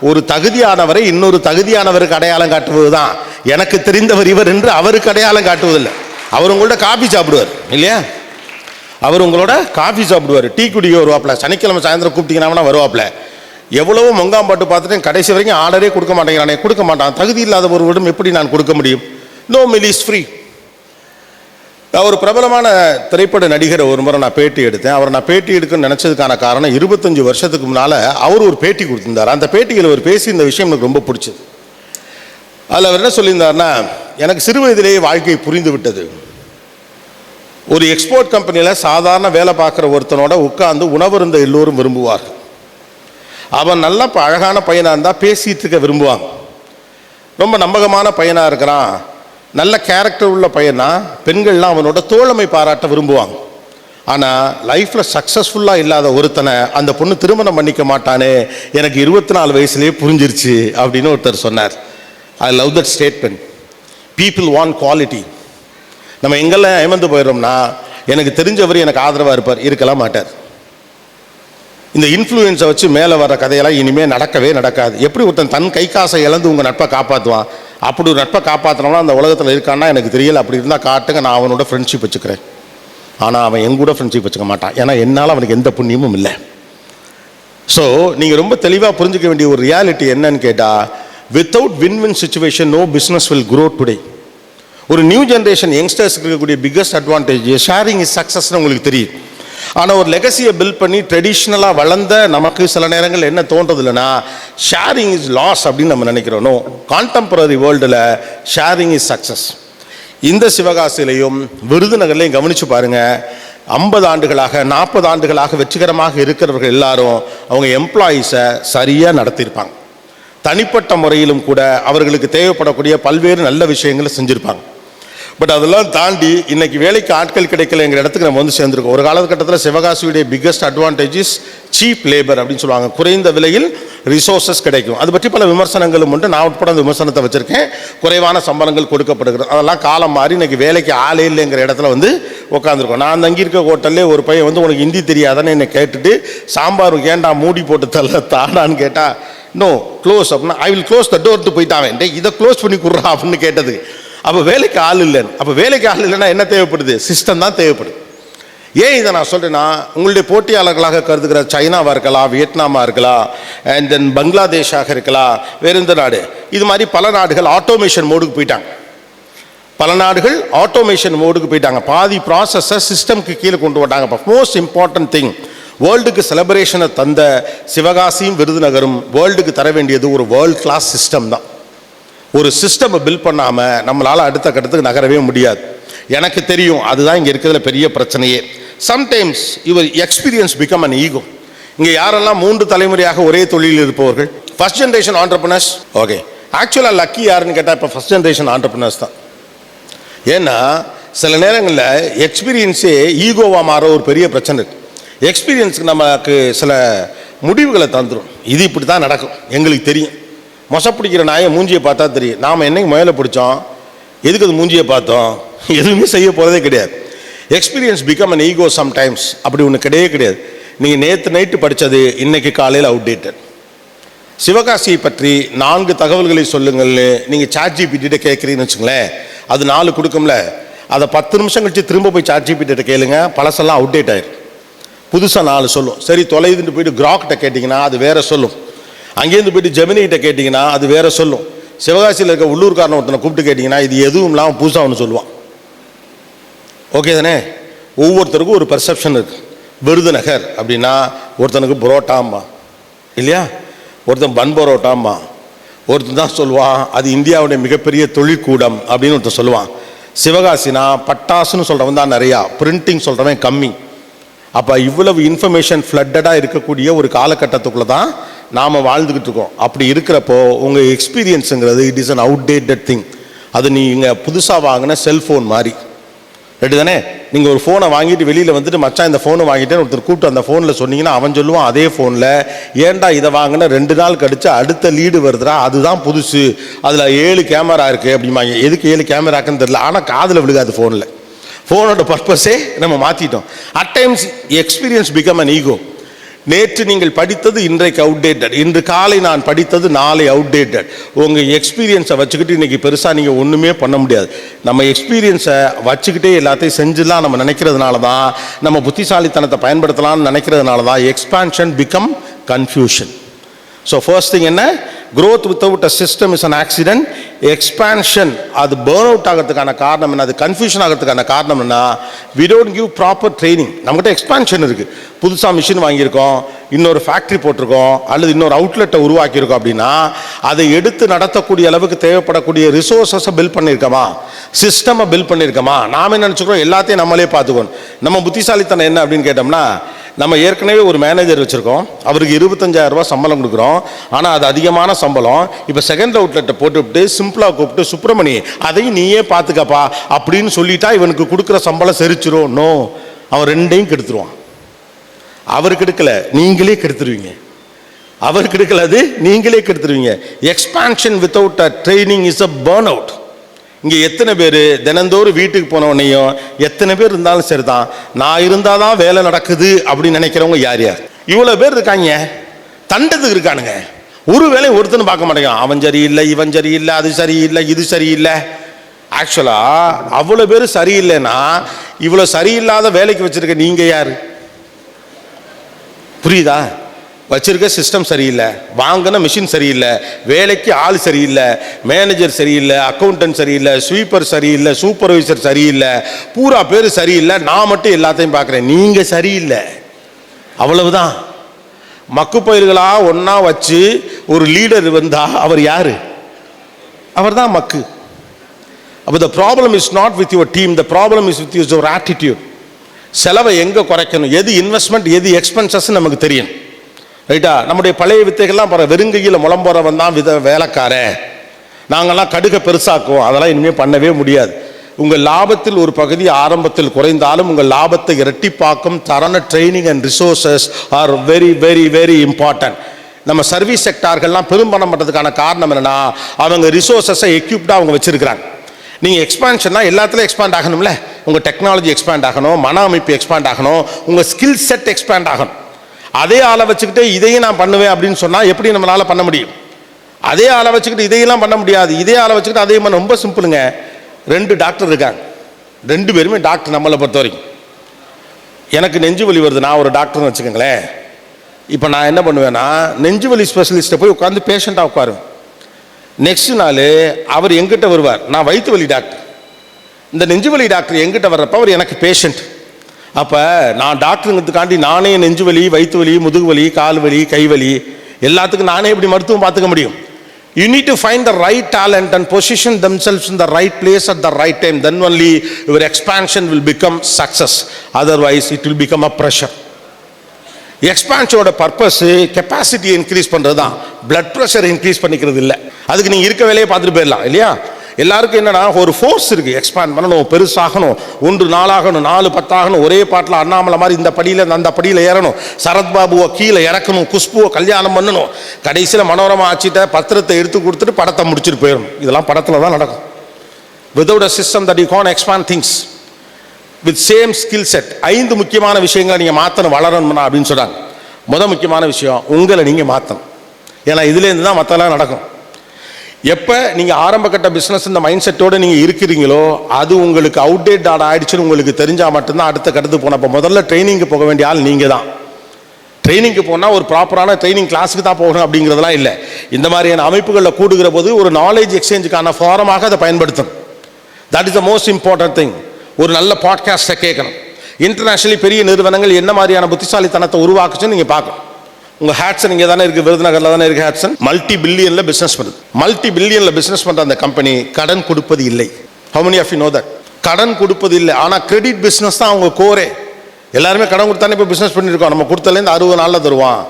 ஒரு தகுதியானவரை இன்னொரு தகுதியானவருக்கு அடையாளம் காட்டுவது தான். எனக்கு தெரிந்தவர் இவர் என்று அவருக்கு அடையாளம் காட்டுவதில்லை. அவர் உங்களோட காஃபி சாப்பிடுவார், இல்லையா? அவர் உங்களோட காஃபி சாப்பிடுவார், டீ குடிக்க வருவாப்பில், சனிக்கிழமை சாயந்தரம் கூப்பிட்டீங்கன்னா வருவாப்பில். எவ்வளவோ மொங்காம்பாட்டு பார்த்துட்டு கடைசி வரைக்கும் ஆர்டரே கொடுக்க மாட்டேங்கிறானே, கொடுக்க மாட்டான். தகுதி இல்லாத ஒருவரிடம் எப்படி நான் கொடுக்க முடியும்? No meal is free. ஒரு பிரபலமான திரைப்பட நடிகரை ஒரு முறை நான் பேட்டி எடுத்தேன். அவர் நான் பேட்டி எடுக்கணும்னு நினச்சதுக்கான காரணம், 25 வருஷத்துக்கு முன்னால் அவர் ஒரு பேட்டி கொடுத்திருந்தார். அந்த பேட்டியில் அவர் பேசி இந்த விஷயம் எனக்கு ரொம்ப பிடிச்சது. அதில் அவர் என்ன சொல்லியிருந்தார்னா, எனக்கு சிறு வயதிலேயே வாழ்க்கையை புரிந்து விட்டது. ஒரு எக்ஸ்போர்ட் கம்பெனியில் சாதாரண வேலை பார்க்குற ஒருத்தனோட உட்கார்ந்து உணவருந்த எல்லோரும் விரும்புவார். அவன் நல்ல அழகான பையனாக இருந்தால் பேசிகிட்டு இருக்க விரும்புவாங்க. ரொம்ப நம்பகமான பையனாக இருக்கிறான், நல்ல கேரக்டர் உள்ள பையனா பெண்கள்லாம் அவனோட தோழமை பாராட்ட விரும்புவாங்க. ஆனால் லைஃப்பில் சக்ஸஸ்ஃபுல்லாக இல்லாத ஒருத்தனை அந்த பொண்ணு திருமணம் பண்ணிக்க மாட்டானே, எனக்கு 24 வயசுலேயே புரிஞ்சிருச்சு அப்படின்னு ஒருத்தர் சொன்னார். I love that statement. People want quality. நம்ம எங்கெல்லாம் ஏமாந்து போயிடுறோம்னா, எனக்கு தெரிஞ்சவர் எனக்கு ஆதரவாக இருக்கலாம் மாட்டார். இந்த இன்ஃப்ளூயன்ஸை வச்சு மேலே வர கதையெல்லாம் இனிமேல் நடக்கவே நடக்காது. எப்படி ஒருத்தன் தன் கை காசை இழந்து உங்கள் நட்பை காப்பாற்றுவான்? அப்படி ஒரு நட்பை காப்பாற்றினோம்னா அந்த உலகத்தில் இருக்கான்னா எனக்கு தெரியல. அப்படி இருந்தால் காட்டுங்க, நான் அவனோட ஃப்ரெண்ட்ஷிப் வச்சுக்கிறேன். ஆனால் அவன் எங்கூட ஃப்ரெண்ட்ஷிப் வச்சுக்க மாட்டான். ஏன்னா என்னால் அவனுக்கு எந்த புண்ணியமும் இல்லை. ஸோ நீங்கள் ரொம்ப தெளிவாக புரிஞ்சிக்க வேண்டிய ஒரு ரியாலிட்டி என்னன்னு கேட்டால், without win win situation no business will grow today. ஒரு நியூ ஜென்ரேஷன் யங்ஸ்டர்ஸ்க்கு இருக்கக்கூடிய பிக்கஸ்ட் அட்வான்டேஜ் ஷேரிங் இஸ் சக்ஸஸ்ன்னு உங்களுக்கு தெரியும். ஆனால் ஒரு லெகசியை பில்ட் பண்ணி ட்ரெடிஷ்னலாக வளர்ந்த நமக்கு சில நேரங்கள் என்ன தோன்றது இல்லைன்னா, ஷேரிங் இஸ் லாஸ் அப்படின்னு நம்ம நினைக்கிறோம். நோ, கான்டெம்பரரி வேர்ல்டில் ஷேரிங் இஸ் சக்ஸஸ். இந்த சிவகாசியிலையும் விருதுநகர்லையும் கவனித்து பாருங்கள், 50 ஆண்டுகளாக 40 ஆண்டுகளாக வெற்றிகரமாக இருக்கிறவர்கள் எல்லாரும் அவங்க எம்ப்ளாயீஸை சரியாக நடத்தியிருப்பாங்க. தனிப்பட்ட முறையிலும் கூட அவர்களுக்கு தேவைப்படக்கூடிய பல்வேறு நல்ல விஷயங்களை செஞ்சுருப்பாங்க. பட் அதெல்லாம் தாண்டி இன்னைக்கு வேலைக்கு ஆட்கள் கிடைக்கலங்கிற இடத்துக்கு நம்ம வந்து சேர்ந்துருக்கோம். ஒரு காலகட்டத்தில் சிவகாசியுடைய biggest advantage is cheap labour அப்படின்னு சொல்லுவாங்க. குறைந்த விலையில் ரிசோர்ஸஸ் கிடைக்கும். அது பற்றி பல விமர்சனங்களும் உண்டு. நான் உட்பட அந்த விமர்சனத்தை வச்சுருக்கேன். குறைவான சம்பளங்கள் கொடுக்கப்படுகிறது. அதெல்லாம் காலம் மாறி இன்னைக்கு வேலைக்கு ஆளே இல்லைங்கிற இடத்துல வந்து உட்காந்துருக்கோம். நான் தங்கி இருக்க ஹோட்டல்லே ஒரு பையன் வந்து உனக்கு ஹிந்தி தெரியாதானே என்னை கேட்டுட்டு, சாம்பார் ஏன்டா மூடி போட்டு தள்ள தாடான்னு கேட்டால், நோ க்ளோஸ் அப்படின்னா ஐ வில் க்ளோஸ் த டோர்ட்டு போயிட்டாவேன், இதை க்ளோஸ் பண்ணி கொடுறா அப்படின்னு கேட்டது. அப்போ வேலைக்கு ஆள் இல்லைன்னு. அப்போ வேலைக்கு ஆள் இல்லைன்னா என்ன தேவைப்படுது? சிஸ்டம் தான் தேவைப்படுது. ஏன் இதை நான் சொல்கிறேன்னா, உங்களுடைய போட்டியாளர்களாக கருதுகிற சைனாவாக இருக்கலாம், வியட்நாமாக இருக்கலாம், அண்ட் தென் பங்களாதேஷாக இருக்கலாம், வேறு எந்த நாடு, இது மாதிரி பல நாடுகள் ஆட்டோமேஷன் மோடுக்கு போயிட்டாங்க. பாதி ப்ராசஸை சிஸ்டம்க்கு கீழே கொண்டு வந்தாங்க. இப்போ மோஸ்ட் இம்பார்ட்டன்ட் திங், வேர்ல்டுக்கு செலிப்ரேஷனை தந்த சிவகாசியும் விருதுநகரும் வேர்ல்டுக்கு தர வேண்டியது ஒரு வேர்ல்ட் கிளாஸ் சிஸ்டம் தான். ஒரு சிஸ்டமை பில்ட் பண்ணாமல் நம்மளால் அடுத்த கட்டத்துக்கு நகரவே முடியாது. எனக்கு தெரியும், அதுதான் இங்கே இருக்கிறதுல பெரிய பிரச்சனையே. Sometimes your experience become an ego. இங்கே யாரெல்லாம் 3 தலைமுறையாக ஒரே தொழிலில் இருப்பவர்கள், ஃபர்ஸ்ட் ஜென்ரேஷன் ஆண்டர்பிரினர்ஸ். ஓகே, ஆக்சுவலாக லக்கி யாருன்னு கேட்டால் இப்போ ஃபர்ஸ்ட் ஜென்ரேஷன் ஆண்டர்பிரினர்ஸ் தான். ஏன்னா சில நேரங்களில் எக்ஸ்பீரியன்ஸே ஈகோவாக மாற ஒரு பெரிய பிரச்சனை இருக்குது. எக்ஸ்பீரியன்ஸுக்கு நமக்கு சில முடிவுகளை தந்துடும். இது இப்படி தான் நடக்கும், எங்களுக்கு தெரியும். மொசப்பிடிக்கிற நாயை மூஞ்சியை பார்த்தா தெரியும். நாம் என்னைக்கு முயலை பிடிச்சோம், எதுக்கு அது மூஞ்சியை பார்த்தோம்? எதுவுமே செய்ய போகிறதே கிடையாது. Experience become an ego sometimes. அப்படி ஒன்று கிடையவே கிடையாது. நீங்கள் நேற்று நைட்டு படித்தது இன்னைக்கு காலையில் அவுடேட்டட். சிவகாசியை பற்றி 4 தகவல்களை சொல்லுங்கள்னு நீங்கள் சாட்ஜிபிட்ட கேட்குறீங்கன்னு வச்சுங்களேன், அது 4 கொடுக்கும்ல, அதை 10 நிமிஷம் கழிச்சு திரும்ப போய் சாட்ஜிபிட்ட கேளுங்க, பழசெல்லாம் அவுடேட் ஆயிடும். புதுசாக 4 சொல்லும். சரி, தொலைதுன்னு போயிட்டு கிராக்கிட்ட கேட்டிங்கன்னா அது வேற சொல்லும். அங்கேருந்து போயிட்டு ஜெமினிகிட்ட கேட்டிங்கன்னா அது வேற சொல்லும். சிவகாசியில் இருக்க உள்ளூர்காரனை ஒருத்தனை கூப்பிட்டு கேட்டிங்கன்னா இது எதுவும் இல்லாமல் புதுசாக ஒன்று சொல்லுவான். ஓகே தானே? ஒவ்வொருத்தருக்கும் ஒரு பெர்செப்ஷன் இருக்குது. விருதுநகர் அப்படின்னா ஒருத்தனுக்கு புரோட்டாம்பா இல்லையா, ஒருத்தன் பன் பரோட்டாம்பா, ஒருத்தன் தான் சொல்லுவான் அது இந்தியாவுடைய மிகப்பெரிய தொழிற்கூடம் அப்படின்னு ஒருத்தன் சொல்லுவான். சிவகாசினா பட்டாசுன்னு சொல்கிறவன் தான் நிறையா, பிரிண்டிங் சொல்கிறவன் கம்மி. அப்போ இவ்வளவு இன்ஃபர்மேஷன் ஃப்ளட்டடாக இருக்கக்கூடிய ஒரு காலகட்டத்துக்குள்ளே தான் நாம் வாழ்ந்துக்கிட்டு இருக்கோம். அப்படி இருக்கிறப்போ உங்கள் எக்ஸ்பீரியன்ஸுங்கிறது it is an outdated thing. அது நீங்கள் புதுசாக வாங்கின செல்ஃபோன் மாதிரி ரெடி தானே. நீங்கள் ஒரு ஃபோனை வாங்கிட்டு வெளியில் வந்துட்டு மச்சான் இந்த ஃபோனை வாங்கிட்டேன்னு ஒருத்தர் கூப்பிட்டு அந்த ஃபோனில் சொன்னீங்கன்னா அவன் சொல்லுவான் அதே ஃபோனில், ஏன்டா இதை வாங்கின 2 நாள் கழிச்சு அடுத்த லீடு வருதுடா அதுதான் புதுசு, அதில் 7 கேமரா இருக்குது அப்படிம்பாங்க. எதுக்கு 7 கேமராக்குன்னு தெரியல, ஆனால் காதில் விழுகாது ஃபோனில். ஃபோனோட பர்பஸே நம்ம மாற்றிட்டோம். At times experience become an ego. நேற்று நீங்கள் படித்தது இன்றைக்கு அவுடேட்டட், இன்று காலை நான் படித்தது நாளை அவுடேட்டட். உங்கள் எக்ஸ்பீரியன்ஸை வச்சுக்கிட்டு இன்றைக்கி பெருசாக நீங்கள் ஒன்றுமே பண்ண முடியாது. நம்ம எக்ஸ்பீரியன்ஸை வச்சுக்கிட்டே எல்லாத்தையும் செஞ்சுலாம் நம்ம நினைக்கிறதுனால தான், நம்ம புத்திசாலித்தனத்தை பயன்படுத்தலாம்னு நினைக்கிறதுனால தான் expansion become confusion. So first thing என்ன, growth without a system is an accident. Expansion அது பேர்ன் அவுட் ஆகிறதுக்கான காரணம் என்ன, அது கன்ஃபியூஷன் ஆகிறதுக்கான காரணம் என்ன, we don't give proper training. நம்மகிட்ட எக்ஸ்பான்ஷன் இருக்குது, புதுசாக மிஷின் வாங்கியிருக்கோம், இன்னொரு ஃபேக்ட்ரி போட்டிருக்கோம், அல்லது இன்னொரு அவுட்லெட்டை உருவாக்கியிருக்கோம். அப்படின்னா அதை எடுத்து நடத்தக்கூடிய அளவுக்கு தேவைப்படக்கூடிய ரிசோர்ஸஸை பில்ட் பண்ணியிருக்கோமா, சிஸ்டமை பில்ட் பண்ணியிருக்கோமா. நாம் என்ன நினச்சிக்கிறோம் எல்லாத்தையும் நம்மளே பார்த்துக்கணும். நம்ம புத்திசாலித்தனம் என்ன அப்படின்னு கேட்டோம்னா, நம்ம ஏற்கனவே ஒரு மேனேஜர் வச்சுருக்கோம், அவருக்கு 25,000 ரூபா சம்பளம் கொடுக்குறோம், ஆனால் அது அதிகமான சம்பளம். இப்போ செகண்ட் அவுட்லெட்டை போட்டுவிட்டு சிம்பிளாக கூப்பிட்டு சுப்பிரமணி அதையும் நீயே பார்த்துக்கப்பா அப்படின்னு சொல்லிட்டா இவனுக்கு கொடுக்குற சம்பளம் செரிச்சிரும். நோ, அவன் 2ஐயும் கெடுத்துருவான். அவர் கெடுக்கல, நீங்களே கெடுத்துருவீங்க. அவர் கெடுக்கல, அது நீங்களே கெடுத்துருவீங்க. Expansion without a training is a burn out. இங்கே எத்தனை பேர் தினந்தோறும் வீட்டுக்கு போனவனையும் எத்தனை பேர் இருந்தாலும் சரி தான், நான் இருந்தால் தான் வேலை நடக்குது அப்படின்னு நினைக்கிறவங்க யார் யார்? இவ்வளோ பேர் இருக்காங்க, தண்டத்துக்கு இருக்கானுங்க. ஒரு வேலையை ஒருத்தன்னு பார்க்க மாட்டேங்கான். அவன் சரியில்லை, இவன் சரியில்லை, அது சரியில்லை, இது சரியில்லை. ஆக்சுவலாக அவ்வளோ பேர் சரியில்லைன்னா இவ்வளோ சரியில்லாத வேலைக்கு வச்சுருக்க நீங்கள் யார்? புரியுதா? வச்சிருக்க சிஸ்டம் சரியில்லை, வாங்கின மிஷின் சரியில்லை, வேலைக்கு ஆள் சரியில்லை, மேனேஜர் சரியில்லை, அக்கௌண்டன்ட் சரியில்லை, ஸ்வீப்பர் சரியில்லை, சூப்பர்வைசர் சரியில்லை, பூரா பேர் சரியில்லை, நான் மட்டும் எல்லாத்தையும் பார்க்குறேன். நீங்கள் சரியில்லை, அவ்வளவுதான். மக்கு பயிர்களாக ஒன்றா வச்சு ஒரு லீடர் வந்தால் அவர் யார்? அவர் தான் மக்கு. அப்போ the problem is not with your team, the problem is with your attitude. செலவை எங்கே குறைக்கணும், எது இன்வெஸ்ட்மெண்ட், எது எக்ஸ்பென்சஸ் நமக்கு தெரியும். ரைட்டா? நம்முடைய பழைய வித்தைகள்லாம் வெறுங்கையில் முளம்போறவன் தான் வேலைக்காரன், நாங்கள்லாம் கடுக பெருசாக்குவோம், அதெல்லாம் இனிமேல் பண்ணவே முடியாது. உங்கள் லாபத்தில் ஒரு பகுதி ஆரம்பத்தில் குறைந்தாலும் உங்கள் லாபத்தை இரட்டிப்பாக்கும் தரன training and resources are very very very important. நம்ம சர்வீஸ் செக்டார்கள்லாம் பெரும்பணம் பண்ணுறதுக்கான காரணம் என்னென்னா, அவங்க ரிசோர்ஸஸை எக்யூப்டாக அவங்க வச்சுருக்கிறாங்க. நீங்கள் எக்ஸ்பான்ஷன்னா எல்லாத்துலேயும் எக்ஸ்பாண்ட் ஆகணும்ல. உங்கள் டெக்னாலஜி எக்ஸ்பாண்ட் ஆகணும், மன அமைப்பு எக்ஸ்பாண்ட் ஆகணும், உங்கள் ஸ்கில் செட் எக்ஸ்பாண்ட் ஆகணும். அதே ஆளை வச்சுக்கிட்டு இதையும் நான் பண்ணுவேன் அப்படின்னு சொன்னால் எப்படி நம்மளால் பண்ண முடியும்? அதே ஆளை வச்சுக்கிட்டு இதையெல்லாம் பண்ண முடியாது. இதே ஆளை வச்சுக்கிட்டு அதே மாதிரி ரொம்ப சிம்பிளுங்க. 2 டாக்டர் இருக்காங்க, 2 பேருமே டாக்டர். நம்மளை பொறுத்த வரைக்கும் எனக்கு நெஞ்சு வலி வருது, நான் ஒரு டாக்டர்னு வச்சுக்கோங்களேன். இப்போ நான் என்ன பண்ணுவேன்னா, நெஞ்சு வலி ஸ்பெஷலிஸ்ட்டை போய் உட்காந்து பேஷண்ட்டாக உட்காருவேன். நெக்ஸ்ட் நாள் அவர் எங்கிட்ட வருவார், நான் வயிற்று வலி டாக்டர். இந்த நெஞ்சு வலி டாக்டர் எங்கிட்ட வர்றப்ப அவர் எனக்கு பேஷண்ட். அப்போ நான் டாக்டருங்கிறதுக்காண்டி நானே நெஞ்சு வலி, வயிற்று வலி, முதுகு வலி, கால் வலி, கை வலி எல்லாத்துக்கும் நானே எப்படி மருத்துவம் பார்த்துக்க முடியும்? You need to find the right talent and position themselves in the right place at the right time. Then only your expansion will become success. Otherwise, it will become a pressure. எக்ஸ்பான்ஷனோட purpose capacity increase பண்ணுறது தான், blood pressure increase பண்ணிக்கிறது இல்லை. அதுக்கு நீங்கள் இருக்க வேலையை பார்த்துட்டு போயிடலாம் இல்லையா? எல்லாருக்கும் என்னன்னா ஒரு ஃபோர்ஸ் இருக்குது, எக்ஸ்பாண்ட் பண்ணணும், பெருசாகணும், 1 4 ஆகணும், 4 10 ஆகணும், ஒரே பாட்டில் அண்ணாமலை மாதிரி இந்த படியில் அந்த படியில் ஏறணும், சரத்பாபுவை கீழே இறக்கணும், குஷ்புவை கல்யாணம் பண்ணணும், கடைசியில் மனோரமா ஆட்சிட்ட பத்திரத்தை எடுத்து கொடுத்துட்டு படத்தை முடிச்சுட்டு போயிடணும். இதெல்லாம் படத்தில் தான் நடக்கும். Without a system that you can expand things. With same skill set. 5 முக்கியமான விஷயங்களை நீங்கள் மாற்றணும் வளரணும்னா அப்படின்னு சொல்கிறாங்க. முக்கியமான விஷயம் உங்களை நீங்கள் மாற்றணும். ஏன்னா இதுலேருந்து தான் மற்றெல்லாம் நடக்கும். எப்போ நீங்கள் ஆரம்ப கட்ட பிஸ்னஸ் இந்த மைண்ட் செட்டோடு நீங்கள் இருக்கிறீங்களோ அது உங்களுக்கு அவுடேட் ஆகிடுச்சுன்னு உங்களுக்கு தெரிஞ்சால் மட்டும்தான் அடுத்த கட்டத்துக்கு போனோம். அப்போ முதல்ல ட்ரைனிங்கு போக வேண்டிய ஆள் நீங்கள் தான். ட்ரைனிங்கு போனால் ஒரு ப்ராப்பரான ட்ரைனிங் கிளாஸுக்கு தான் போகணும் அப்படிங்கிறதுலாம் இல்லை. இந்த மாதிரியான அமைப்புகளில் கூடுகிற போது ஒரு நாலேஜ் எக்ஸ்சேஞ்சுக்கான ஃபாரமாக அதை பயன்படுத்தணும். That is the most important thing. ஒரு நல்ல பாட்காஸ்ட்டை கேட்கணும். இன்டர்நேஷ்னலி பெரிய நிறுவனங்கள் என்ன மாதிரியான புத்திசாலித்தனத்தை உருவாக்குச்சுன்னு நீங்கள் பார்க்கணும். உங்கள் ஹேட்சன் இங்கே தானே இருக்குது, விருதுநகரில் தானே இருக்குது ஹேட்சன். மல்டி பில்லியனில் பிஸ்னஸ் பண்ணுது. மல்டி பில்லியனில் பிஸ்னஸ் பண்ணுற அந்த கம்பெனி கடன் கொடுப்பது இல்லை. How many of you know that? கடன் கொடுப்பது இல்லை. ஆனால் கிரெடிட் பிஸ்னஸ் தான் அவங்க கோரே. எல்லாருமே கடன் கொடுத்தானே இப்போ பிஸ்னஸ் பண்ணியிருக்கோம். நம்ம கொடுத்தலேருந்து 60 நாளில் தருவான்.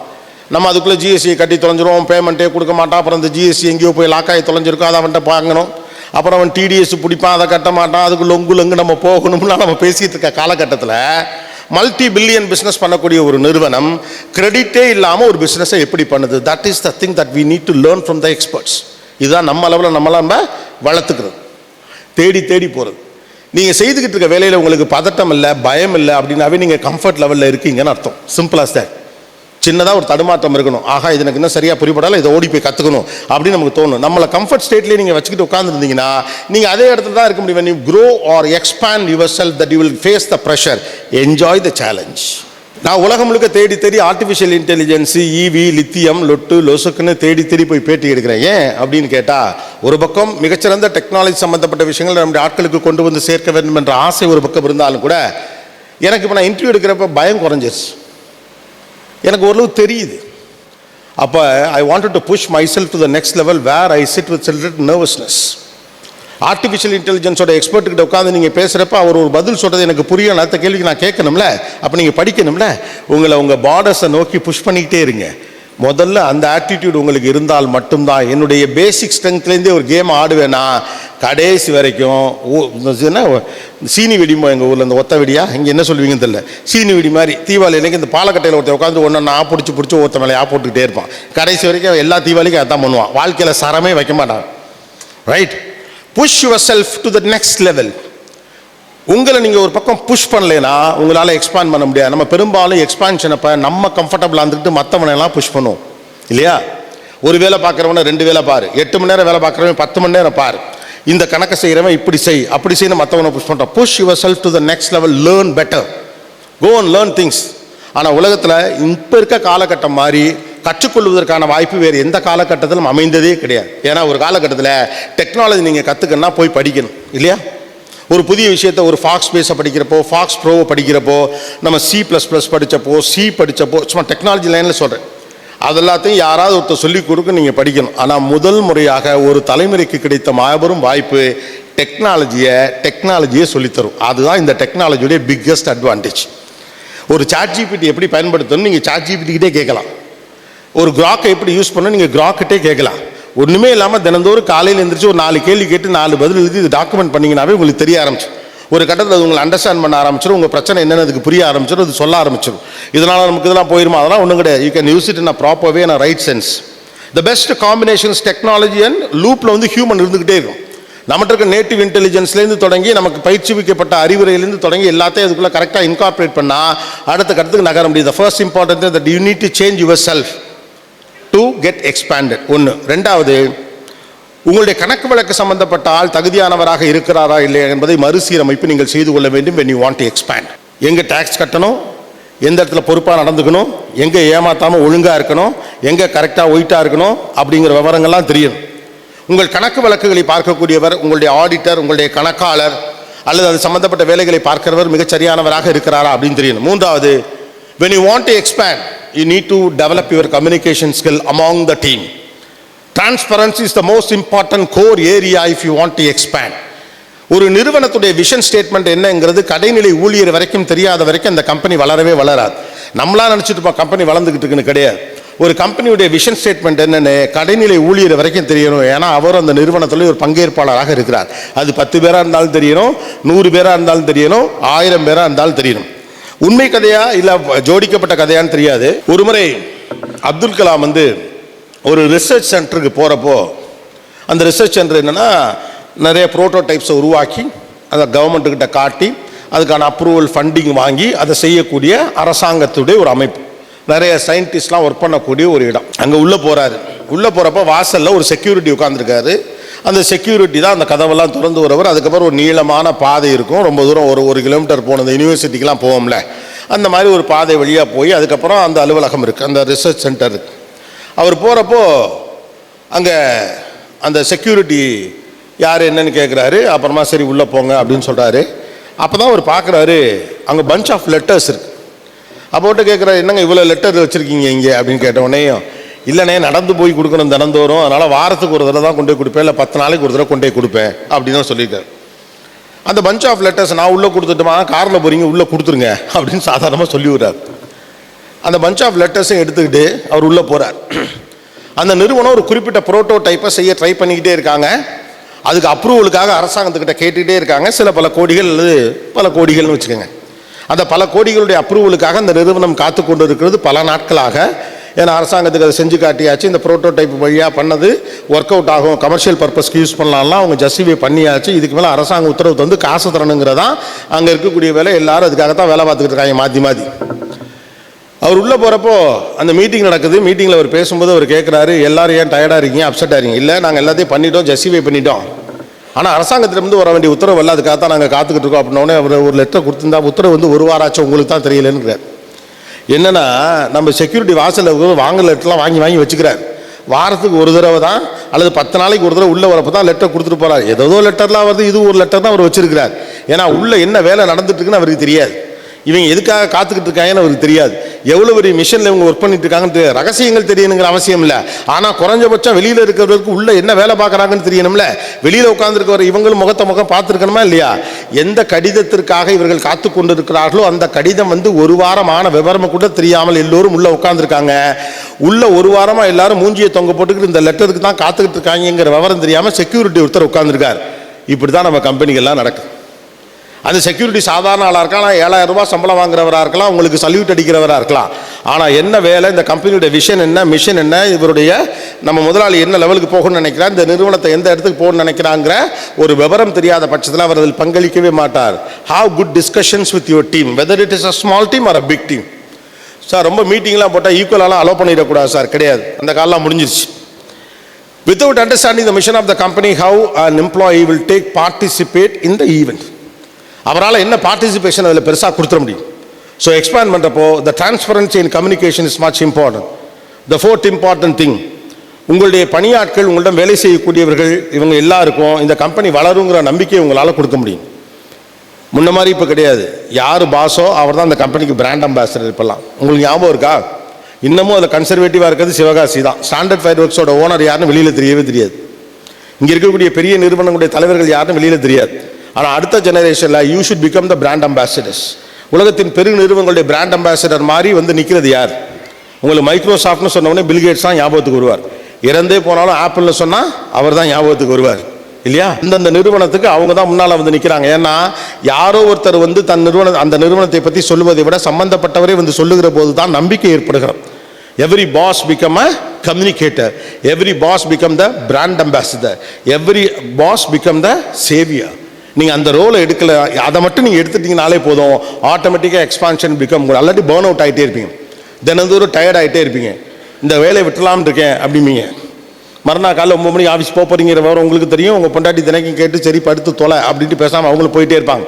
நம்ம அதுக்குள்ளே ஜிஎஸ்டி கட்டி தொலைஞ்சிரும், பேமெண்ட்டே கொடுக்க மாட்டான். அப்புறம் அந்த ஜிஎஸ்டி எங்கேயோ போய் லாக்காகி தொலைஞ்சிருக்கோம், அதை அவன்கிட்ட வாங்கணும். அப்புறம் அவன் டிடிஎஸ் பிடிப்பான், அதை கட்ட மாட்டான். அதுக்கு லொங்கு நம்ம போகணும்னா நம்ம பேசிகிட்டு இருக்க காலகட்டத்தில் மல்டி பில்லியன் பிஸ்னஸ் பண்ணக்கூடிய ஒரு நிறுவனம் கிரெடிட்டே இல்லாமல் ஒரு பிஸ்னஸை எப்படி பண்ணுது? That is the thing that we need to learn from the experts. இதுதான் நம்ம அளவில் நம்ம வளர்த்துக்கிறது, தேடி போகிறது. நீங்கள் செய்துக்கிட்டு இருக்க வேலையில் உங்களுக்கு பதட்டம் இல்லை, பயம் இல்லை அப்படின்னாவே நீங்கள் கம்ஃபர்ட் லெவலில் இருக்கீங்கன்னு அர்த்தம். சிம்பிளாக சார். சின்னதாக ஒரு தடுமாற்றம் இருக்கணும். ஆகா இது எனக்கு இன்னும் சரியாக புரியப்படாமல் இதை ஓடி போய் கற்றுக்கணும் அப்படின்னு நமக்கு தோணும். நம்மளை கம்ஃபர்ட் ஸ்டேட்லேயே நீங்கள் வச்சுக்கிட்டு உட்காந்துருந்தீங்கன்னா நீங்கள் அதே இடத்துல தான் இருக்க முடியும். when you grow or expand yourself that you will face the pressure, enjoy the challenge. நான் உலகம் முழுக்க தேடி ஆர்டிஃபிஷியல் இன்டெலிஜென்ஸ், ஈவி, லித்தியம், லொசுக்குன்னு தேடி போய் பேட்டி எடுக்கிறேன். ஏன் அப்படின்னு கேட்டால், ஒரு பக்கம் மிகச்சிறந்த டெக்னாலஜி சம்மந்தப்பட்ட விஷயங்கள் நம்முடைய ஆட்களுக்கு கொண்டு வந்து சேர்க்க வேண்டும் என்ற ஆசை ஒரு பக்கம் இருந்தாலும் கூட எனக்கு இப்போ நான் இன்டர்வியூ எடுக்கிறப்ப பயம் குறைஞ்சிருச்சு. எனக்கு ஓரளவு தெரியுது. அப்போ I wanted to push myself to the next level where I sit with children nervousness. Artificial இன்டெலிஜென்ஸோட எக்ஸ்பர்ட்டுக்கிட்ட உட்காந்து நீங்கள் பேசுகிறப்ப அவர் ஒரு பதில் சொல்கிறது எனக்கு புரியல. அடுத்த கேள்விக்கு நான் கேட்கணும்ல, அப்போ நீங்கள் படிக்கணும்ல. உங்கள் பார்டர்ஸை நோக்கி புஷ் பண்ணிக்கிட்டே இருங்க. முதல்ல அந்த ஆட்டிடியூட் உங்களுக்கு இருந்தால் மட்டும்தான். என்னுடைய பேசிக் ஸ்ட்ரென்த்லேருந்தே ஒரு கேம் ஆடுவேன்னா கடைசி வரைக்கும் என்ன சீனி வெடிமோ, எங்கள் ஊரில் இந்த ஒத்த வெடியா, இங்கே என்ன சொல்லுவீங்கன்னு தெரியல, சீனி வெடி மாதிரி தீபாவளிக்கு இந்த பாலக்கட்டையில் ஒருத்தர் உட்காந்து ஒன்று பிடிச்சி ஒருத்த மேலே போட்டுக்கிட்டே இருப்பான். கடைசி வரைக்கும் எல்லா தீபாவளிக்கும் அதான் பண்ணுவான். வாழ்க்கையில் சரமே வைக்க மாட்டான். Right? Push yourself to the next level. உங்களை நீங்கள் ஒரு பக்கம் புஷ் பண்ணலைன்னா உங்களால் எக்ஸ்பாண்ட் பண்ண முடியாது. நம்ம பெரும்பாலும் எக்ஸ்பான்ஷன் அப்போ நம்ம கம்ஃபர்டபுளாக இருந்துட்டு மற்றவனெல்லாம் புஷ் பண்ணுவோம் இல்லையா? ஒரு வேலை பார்க்குறவனை 2 வேலை பாரு, 8 மணி நேரம் வேலை பார்க்குறவன் 10 மணி நேரம் பாரு, இந்த கணக்கை செய்கிறவன் இப்படி செய் அப்படி செய்யணும் மற்றவனை புஷ் பண்ணுறான். Push yourself to the next level, learn better, go and learn things. ஆனால் உலகத்தில் இப்போ இருக்க காலகட்டம் மாதிரி கற்றுக்கொள்வதற்கான வாய்ப்பு வேறு எந்த காலகட்டத்திலும் அமைந்ததே கிடையாது. ஏன்னா ஒரு காலகட்டத்தில் டெக்னாலஜி நீங்கள் கற்றுக்கணும்னா போய் படிக்கணும் இல்லையா? ஒரு புதிய விஷயத்தை ஒரு ஃபாக்ஸ் பேஸை படிக்கிறப்போ, ஃபாக்ஸ் ப்ரோவை படிக்கிறப்போ, நம்ம C++ படித்தப்போ, படித்தப்போ, சும்மா டெக்னாலஜி லைனில் சொல்கிறேன், அதெல்லாத்தையும் யாராவது ஒருத்தர் சொல்லிக் கொடுக்க நீங்கள் படிக்கணும். ஆனால் முதல் முறையாக ஒரு தலைமுறைக்கு கிடைத்த மாபெரும் வாய்ப்பு டெக்னாலஜியை சொல்லித்தரும். அதுதான் இந்த டெக்னாலஜியுடைய பிக்கஸ்ட் அட்வான்டேஜ். ஒரு ChatGPT எப்படி பயன்படுத்தணும் நீங்கள் ChatGPT கேட்கலாம். ஒரு கிராக்கை எப்படி யூஸ் பண்ணணும் நீங்கள் கிராக்கிட்டே கேட்கலாம். ஒன்றுமே இல்லாமல் தினந்தோறும் காலையில் எழுந்திரிச்சு ஒரு 4 கேள்வி கேட்டு 4 பதில் எழுதி இது டாக்குமெண்ட் பண்ணிங்கனாவே உங்களுக்கு தெரிய ஆரம்பிச்சு. ஒரு கட்டத்தில் அது உங்களை அண்டர்ஸ்டாண்ட் பண்ண ஆரம்பிச்சிடும். உங்கள் பிரச்சனை என்னென்னு அதுக்கு புரிய ஆரம்பிச்சிடும், அது சொல்ல ஆரம்பிச்சிடும். இதனால் நமக்கு இதெல்லாம் போயிருமா? அதெல்லாம் ஒன்றும் கிடையாது. You can use it in a proper way, in a right sense. The best combinations technology and லூப்பில் ஹியூமன் இருந்துக்கிட்டே இருக்கும். நம்மகிட்ட இருக்க நேட்டிவ் இன்டெலிஜென்ஸ்லேருந்து தொடங்கி நமக்கு பயிற்சிவிக்கப்பட்ட அறிவுரையிலேருந்து தொடங்கி எல்லாத்தையும் அதுக்குள்ளே கரெக்டாக இன்கார்பரேட் பண்ணால் அடுத்த கட்டத்துக்கு நகர முடியுது. The first important that you need to change your self to get expanded. ஒன்று. ரெண்டாவது, உங்களுடைய கணக்கு வழக்கு சம்பந்தப்பட்ட ஆள் தகுதியானவராக இருக்கிறாரா இல்லையா என்பதை மறுசீரமைப்பு நீங்கள் செய்து கொள்ள வேண்டும். when you want to expand. எங்கே டேக்ஸ் கட்டணும், எந்த இடத்துல பொறுப்பாக நடந்துக்கணும், எங்கே ஏமாத்தாமல் ஒழுங்காக இருக்கணும், எங்கே கரெக்டாக ஒயிட்டாக இருக்கணும் அப்படிங்கிற விவரங்கள்லாம் தெரியணும். உங்கள் கணக்கு வழக்குகளை பார்க்கக்கூடியவர், உங்களுடைய ஆடிட்டர், உங்களுடைய கணக்காளர் அல்லது அது சம்பந்தப்பட்ட வேலைகளை பார்க்கிறவர் மிகச்சரியானவராக இருக்கிறாரா அப்படின்னு தெரியணும். மூன்றாவது, when you want to expand, you need to develop your communication skill among the team. Transparency is the most important core area if you want to expand. ஒரு நிறுவனத்துடைய விஷன் ஸ்டேட்மெண்ட் என்னங்கிறது கடைநிலை ஊழியர் வரைக்கும் தெரியாத வரைக்கும் அந்த கம்பெனி வளரவே வளராது. நம்மளா நினச்சிட்டு இருப்போம் கம்பெனி வளர்ந்துக்கிட்டு இருக்குன்னு. கிடையாது. ஒரு கம்பெனியுடைய விஷன் ஸ்டேட்மெண்ட் என்னென்னு கடைநிலை ஊழியர் வரைக்கும் தெரியணும். ஏன்னா அவர் அந்த நிறுவனத்தில் ஒரு பங்கேற்பாளராக இருக்கிறார். அது 10 பேராக இருந்தாலும் தெரியணும், 100 பேராக இருந்தாலும் தெரியணும், 1000 பேராக இருந்தாலும் தெரியணும். உண்மை கதையா இல்லை ஜோடிக்கப்பட்ட கதையான்னு தெரியாது. ஒரு முறை அப்துல் கலாம் ஒரு ரிசர்ச் சென்டருக்கு போகிறப்போ அந்த ரிசர்ச் சென்டர் என்னென்னா நிறைய ப்ரோட்டோடைப்ஸை உருவாக்கி அதை கவர்மெண்ட்டுக்கிட்ட காட்டி அதுக்கான அப்ரூவல் ஃபண்டிங் வாங்கி அதை செய்யக்கூடிய அரசாங்கத்துடைய ஒரு அமைப்பு. நிறைய சயின்டிஸ்ட்லாம் ஒர்க் பண்ணக்கூடிய ஒரு இடம். அங்கே உள்ளே போகிறாரு. உள்ளே போகிறப்ப வாசலில் ஒரு செக்யூரிட்டி உட்காந்துருக்காரு. அந்த செக்யூரிட்டி தான் அந்த கதவெல்லாம் திறந்து வரவர். அதுக்கப்புறம் ஒரு நீளமான பாதை இருக்கும். ரொம்ப தூரம் ஒரு கிலோமீட்டர் போனது யூனிவர்சிட்டிக்கெலாம் போவோம்ல, அந்த மாதிரி ஒரு பாதை வழியாக போய் அதுக்கப்புறம் அந்த அலுவலகம் இருக்குது, அந்த ரிசர்ச் சென்டர் இருக்குது. அவர் போகிறப்போ அங்கே அந்த செக்யூரிட்டி யார் என்னன்னு கேட்குறாரு. அப்புறமா சரி உள்ளே போங்க அப்படின்னு சொல்கிறாரு. அப்போ தான் அவர் பார்க்குறாரு அங்கே பஞ்ச் ஆஃப் லெட்டர்ஸ் இருக்குது. அப்போட்டு கேட்குறாரு, என்னங்க இவ்வளோ லெட்டர் வச்சுருக்கீங்க இங்கே அப்படின்னு கேட்டவுடனேயும், இல்லைண்ணே நடந்து போய் கொடுக்கணும் தினந்தோறும், அதனால் வாரத்துக்கு ஒரு தடவை தான் கொண்டு போய் கொடுப்பேன், இல்லை 10 நாளைக்கு ஒரு தடவை கொண்டு போய் கொடுப்பேன் அப்படின்னு தான் சொல்லியிருக்காரு. அந்த பஞ்ச் ஆஃப் லெட்டர்ஸ் நான் உள்ளே கொடுத்துட்டுமா, காரில் போகிறீங்க உள்ளே கொடுத்துருங்க அப்படின்னு சாதாரணமாக சொல்லி விடுறாரு. அந்த பஞ்ச் ஆஃப் லெட்டர்ஸையும் எடுத்துக்கிட்டு அவர் உள்ளே போகிறார். அந்த நிறுவனம் ஒரு குறிப்பிட்ட புரோட்டோடைப்பை செய்ய ட்ரை பண்ணிக்கிட்டே இருக்காங்க. அதுக்கு அப்ரூவலுக்காக அரசாங்கத்துக்கிட்ட கேட்டுக்கிட்டே இருக்காங்க. சில பல கோடிகள் அல்லது பல கோடிகள்னு வச்சுக்கோங்க. அந்த பல கோடிகளுடைய அப்ரூவலுக்காக அந்த நிறுவனம் காத்து கொண்டு இருக்கிறது பல நாட்களாக. ஏன்னா அரசாங்கத்துக்கு அதை செஞ்சு காட்டியாச்சு, இந்த புரோட்டோடைப் வழியாக பண்ணது ஒர்க் அவுட் ஆகும், கமர்ஷியல் பர்பஸ்க்கு யூஸ் பண்ணலாம்லாம் அவங்க ஜஸ்டிஃபை பண்ணியாச்சு. இதுக்கு மேலே அரசாங்க உத்தரவு வந்து காசு தரணுங்கிறதான் அங்கே இருக்கக்கூடிய வேலை. எல்லாரும் அதுக்காகத்தான் வேலை பார்த்துக்கிட்டு இருக்காங்க மாற்றி மாற்றி. அவர் உள்ளே போகிறப்போ அந்த மீட்டிங் நடக்குது. மீட்டிங்கில் அவர் பேசும்போது அவர் கேட்குறாரு, எல்லாரும் ஏன் டயர்டாக இருக்கீங்க, அப்செட்டாக இருக்கீங்க? இல்லை, நாங்கள் எல்லாத்தையும் பண்ணிட்டோம், ஜஸ்டிஃபை பண்ணிட்டோம், ஆனால் அரசாங்கத்திலிருந்து வர வேண்டிய உத்தரவு இல்லை, அதுக்காக தான் நாங்கள் காத்துக்கிட்டு இருக்கோம் அப்படின்னோடனே அவர் ஒரு லெட்டர் கொடுத்துருந்தா, உத்தரவு வந்து ஒரு வாரம் ஆச்சு, உங்களுக்கு தான் தெரியலன்னுங்கிறார். என்னென்னா நம்ம செக்யூரிட்டி வாசலில் வாங்குற லெட்டர்லாம் வாங்கி வாங்கி வச்சுக்கிறார். வாரத்துக்கு ஒரு தடவை தான் அல்லது 10 நாளைக்கு ஒரு தடவை உள்ளே வரப்போ தான் லெட்டர் கொடுத்துட்டு போகிறார். ஏதோ லெட்டர்லாம் வருது, இது ஒரு லெட்டர் தான் அவர் வச்சிருக்கிறார். ஏன்னா உள்ளே என்ன வேலை நடந்துட்டு இருக்குன்னு அவருக்கு தெரியாது. இவங்க எதுக்காக காத்துக்கிட்டு இருக்காங்கன்னு அவருக்கு தெரியாது. எவ்வளோ பெரிய மிஷனில் இவங்க ஒர்க் பண்ணிட்டு இருக்காங்கன்னு ரகசியங்கள் தெரியணுங்கிற அவசியம் இல்லை. ஆனால் குறைஞ்சபட்சம் வெளியில் இருக்கிறவருக்கு உள்ள என்ன வேலை பார்க்குறாங்கன்னு தெரியணும்ல. வெளியில் உட்காந்துருக்கிற இவங்களும் முகம் பார்த்துருக்கணுமா இல்லையா? எந்த கடிதத்திற்காக இவர்கள் காத்து கொண்டு இருக்கிறார்களோ அந்த கடிதம் வந்து ஒரு வாரமான விவரம் கூட தெரியாமல் எல்லோரும் உள்ள உட்காந்துருக்காங்க. உள்ள ஒரு வாரமாக எல்லாரும் மூஞ்சியை தொங்க போட்டுக்கிட்டு இந்த லெட்டருக்கு தான் காத்துக்கிட்டு இருக்காங்கிற விவரம் தெரியாமல் செக்யூரிட்டி ஒருத்தர் உட்காந்துருக்கார். இப்படி தான் நம்ம கம்பெனிகள்லாம் நடக்குது. அந்த செக்யூரிட்டி சாதாரண ஆளாக இருக்கலாம், 7000 ரூபாய் சம்பளம் வாங்குறவராக இருக்கலாம், உங்களுக்கு சல்யூட் அடிக்கிறவராக இருக்கலாம். ஆனால் என்ன வேலை, இந்த கம்பெனியுடைய விஷன் என்ன, மிஷன் என்ன, இவருடைய நம்ம முதலாளி என்ன லெவலுக்கு போகணும்னு நினைக்கிறார், இந்த நிறுவனத்தை எந்த இடத்துக்கு போகணும்னு நினைக்கிறாங்கிற ஒரு விவரம் தெரியாத பட்சத்தில் அவர் அதில் பங்களிக்கவே மாட்டார். Have good discussions with your team, whether it is a small team or a big team. Sir ரொம்ப மீட்டிங்லாம் போட்டால் ஈக்குவலாலாம் அலோவ் பண்ணிடக்கூடாது சார். கிடையாது, அந்த காலெலாம் முடிஞ்சிருச்சு. Without understanding the mission of the company, how an employee will take participate in the event. அவரால் என்ன பார்ட்டிசிபேஷன் அதில் பெருசாக கொடுத்துட முடியும். ஸோ எக்ஸ்பேண்ட் பண்ணுறப்போ the transparency in communication is much important. The fourth important thing, உங்களுடைய பணியாட்கள், உங்களிடம் வேலை செய்யக்கூடியவர்கள், இவங்க எல்லாருக்கும் இந்த கம்பெனி வளருங்கிற நம்பிக்கையை உங்களால் கொடுக்க முடியும். முன்ன மாதிரி இப்போ கிடையாது. யார் பாஸோ அவர் தான் அந்த கம்பெனிக்கு பிராண்ட் அம்பாசிடர். இப்போல்லாம் உங்களுக்கு ஞாபகம் இருக்கா? இன்னமும் அதில் கன்சர்வேட்டிவாக இருக்கிறது சிவகாசி தான். ஸ்டாண்டர்ட் ஃபயர் ஒர்க்ஸோட ஓனர் யாருன்னு வெளியில் தெரியவே தெரியாது. இங்கே இருக்கக்கூடிய பெரிய நிறுவனங்களுடைய தலைவர்கள் யாருன்னு வெளியில் தெரியாது. ஆனால் அடுத்த ஜெனரேஷனில் you should become the brand ambassadors. உலகத்தின் பெரு நிறுவனங்களுடைய பிராண்ட் அம்பாசிடர் மாதிரி வந்து நிற்கிறது யார்? உங்களுக்கு மைக்ரோசாஃப்ட்னு சொன்னோடனே பில்கேட்ஸ் தான் ஞாபகத்துக்கு வருவார். இறந்தே போனாலும் ஆப்பிள்னு சொன்னால் அவர் தான் ஞாபகத்துக்கு வருவார் இல்லையா? அந்தந்த நிறுவனத்துக்கு அவங்க தான் முன்னால் வந்து நிற்கிறாங்க. ஏன்னா யாரோ ஒருத்தர் வந்து அந்த நிறுவனத்தை பற்றி சொல்லுவதை விட சம்பந்தப்பட்டவரே வந்து சொல்லுகிற போது தான் நம்பிக்கை ஏற்படுகிறது. Every boss become a communicator. Every boss become the brand ambassador. Every boss become the savior. நீங்கள் அந்த ரோலை எடுக்கல, அதை மட்டும் நீங்கள் எடுத்துட்டீங்கனாலே போதும், ஆட்டோமேட்டிக்காக expansion become. Already burn out ஆகிட்டே இருப்பீங்க, தினந்தோறும் டயர்ட் ஆகிட்டே இருப்பீங்க. இந்த வேலையை விட்டுலாம்னு இருக்கேன் அப்படிம்பீங்க. மறுநாள் காலையில் 9 மணிக்கு ஆஃபீஸ் போகிறீங்கிற விவரம் உங்களுக்கு தெரியும். உங்கள் பொண்டாட்டி தினைக்கும் கேட்டு சரி படுத்து தொலை அப்படின்ட்டு பேசாமல் அவங்களும் போயிட்டே இருப்பாங்க.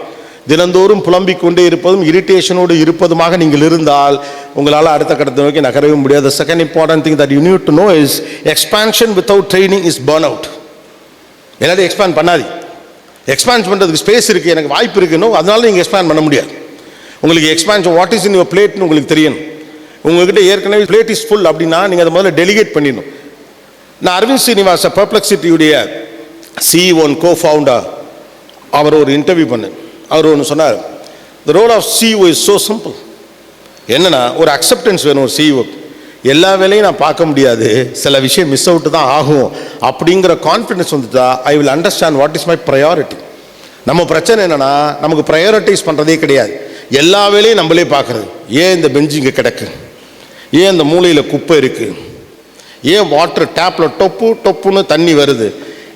தினந்தோறும் புலம்பிக் கொண்டே இருப்பதும் இரிட்டேஷனோடு இருப்பதுமாக நீங்கள் இருந்தால் உங்களால் அடுத்த கட்டத்தை நோக்கி நகரவே முடியாது. The second important thing that you need to know is expansion without training is burnout. எல்லாத்தையும் எக்ஸ்பேண்ட் பண்ணாது. எக்ஸ்பேண்ட் பண்ணுறதுக்கு ஸ்பேஸ் இருக்குது, எனக்கு வாய்ப்பு இருக்குன்னு, அதனால நீங்கள் எக்ஸ்பேண்ட் பண்ண முடியாது. உங்களுக்கு expansion what is in your பிளேட்னு உங்களுக்கு தெரியணும். உங்கள்கிட்ட ஏற்கனவே பிளேட் இஸ் ஃபுல் அப்படின்னா நீங்கள் அதை முதல்ல டெலிகேட் பண்ணிடணும். நான் அரவிந்த் ஸ்ரீனிவாச பெர்ப்ளெக்சிட்டியுடைய CEO அண்ட் கோ-ஃபவுண்டர் அவர் ஒரு இன்டர்வியூ பண்ணேன். அவர் ஒன்று சொன்னார், the role of CEO is so simple. என்னென்னா ஒரு அக்செப்டன்ஸ் வேணும் ஒரு CEO. எல்லா வேலையும் நான் பார்க்க முடியாது, சில விஷயம் மிஸ் அவுட்டு தான் ஆகும் அப்படிங்கிற கான்ஃபிடன்ஸ் வந்துட்டா I will understand what is my priority. நம்ம பிரச்சனை என்னென்னா நமக்கு ப்ரையாரிட்டிஸ் பண்ணுறதே கிடையாது. எல்லா வேலையும் நம்மளே பார்க்குறது. ஏன் இந்த பெஞ்சு இங்கே கிடக்கு, ஏன் இந்த மூலையில் குப்பை இருக்குது, ஏன் வாட்டர் டேப்பில் டொப்பு டொப்புன்னு தண்ணி வருது.